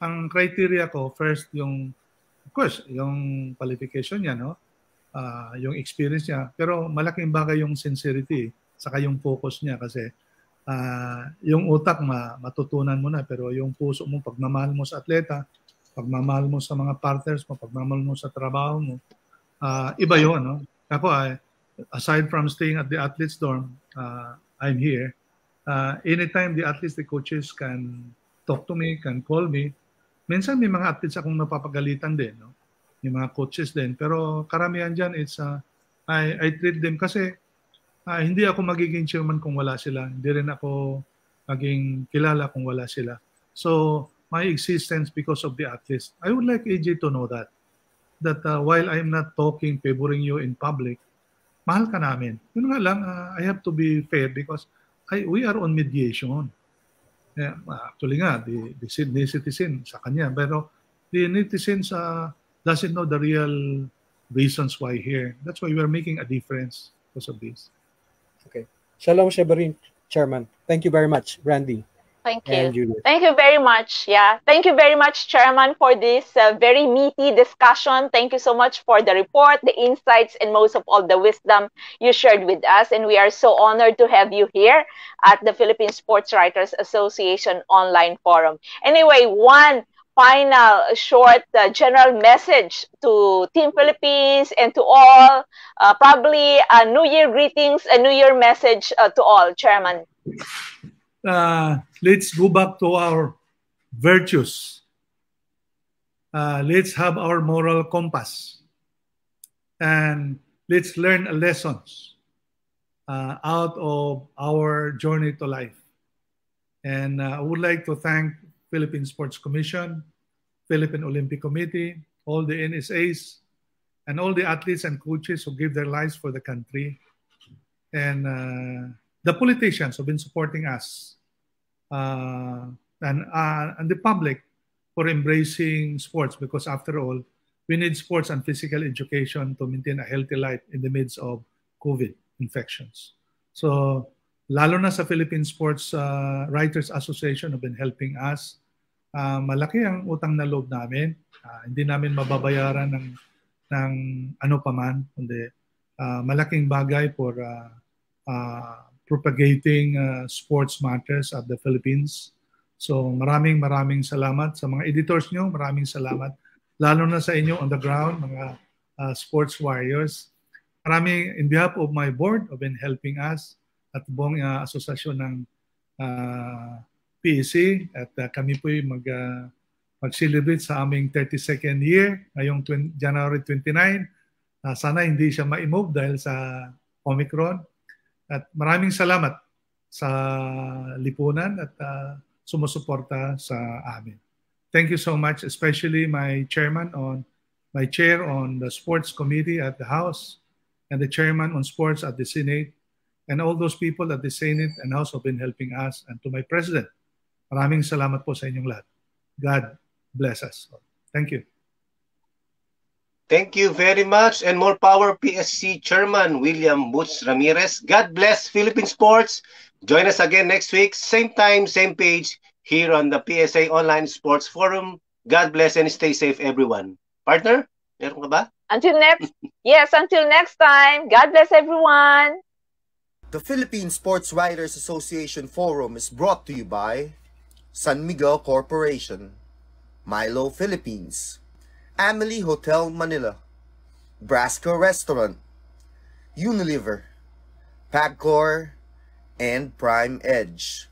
ang criteria ko, first, of course, yung qualification niya, no? Yung experience niya. Pero malaking bagay yung sincerity, saka yung focus niya kasi yung utak matutunan mo na, pero yung puso mo, pagmamahal mo sa atleta, pagmamahal mo sa mga partners mo, pagmamahal mo sa trabaho mo, iba yun. No? Ako, aside from staying at the athletes dorm, I'm here. Anytime the athletes, the coaches can talk to me, can call me. Minsan may mga athletes akong napapagalitan din. No? May mga coaches din. Pero karamihan dyan, I treat them kasi hindi ako magiging chairman kung wala sila. Hindi rin ako maging kilala kung wala sila. So, my existence because of the athletes. I would like AJ to know that while I'm not talking, favoring you in public, mahal ka namin. Yun nga lang, I have to be fair because we are on mediation. Yeah, actually nga, the citizen sa kanya, pero the netizens doesn't know the real reasons why here. That's why we're making a difference because of this. Okay. Shalom, Shebarin, Chairman. Thank you very much, Randy. Thank you. Thank you very much. Yeah. Thank you very much, Chairman, for this very meaty discussion. Thank you so much for the report, the insights, and most of all, the wisdom you shared with us. And we are so honored to have you here at the Philippine Sports Writers Association Online Forum. Anyway, one final short general message to Team Philippines and to all, probably a New Year greetings, a New Year message to all, Chairman. Let's go back to our virtues. Let's have our moral compass. And let's learn lessons out of our journey to life. And I would like to thank Philippine Sports Commission, Philippine Olympic Committee, all the NSAs, and all the athletes and coaches who give their lives for the country. And the politicians who have been supporting us and the public for embracing sports, because after all, we need sports and physical education to maintain a healthy life in the midst of COVID infections. So, lalo na sa Philippine Sports Writers Association have been helping us. Malaki ang utang na loob namin. Hindi namin mababayaran ng ano paman, kundi malaking bagay for propagating sports matters of the Philippines. So maraming salamat sa mga editors nyo. Maraming salamat. Lalo na sa inyo on the ground, mga sports warriors. Maraming, in behalf of my board, have been helping us at buong asosasyon ng PSA. At kami po'y mag-celebrate sa aming 32nd year ngayong January 29. Sana hindi siya ma-move dahil sa Omicron. At maraming salamat sa lipunan at sumusuporta sa amin. Thank you so much, especially my chair on the sports committee at the House and the chairman on sports at the Senate and all those people at the Senate and House have been helping us, and to my president. Maraming salamat po sa inyong lahat. God bless us. Thank you. Thank you very much, and more power PSC Chairman William Butch Ramirez. God bless Philippine sports. Join us again next week, same time, same page, here on the PSA Online Sports Forum. God bless and stay safe, everyone. Partner, meron ka ba? Until next time. God bless everyone. The Philippine Sports Writers Association Forum is brought to you by San Miguel Corporation, Milo Philippines, Amelie Hotel Manila, Brasco Restaurant, Unilever, Pagcor, and Prime Edge.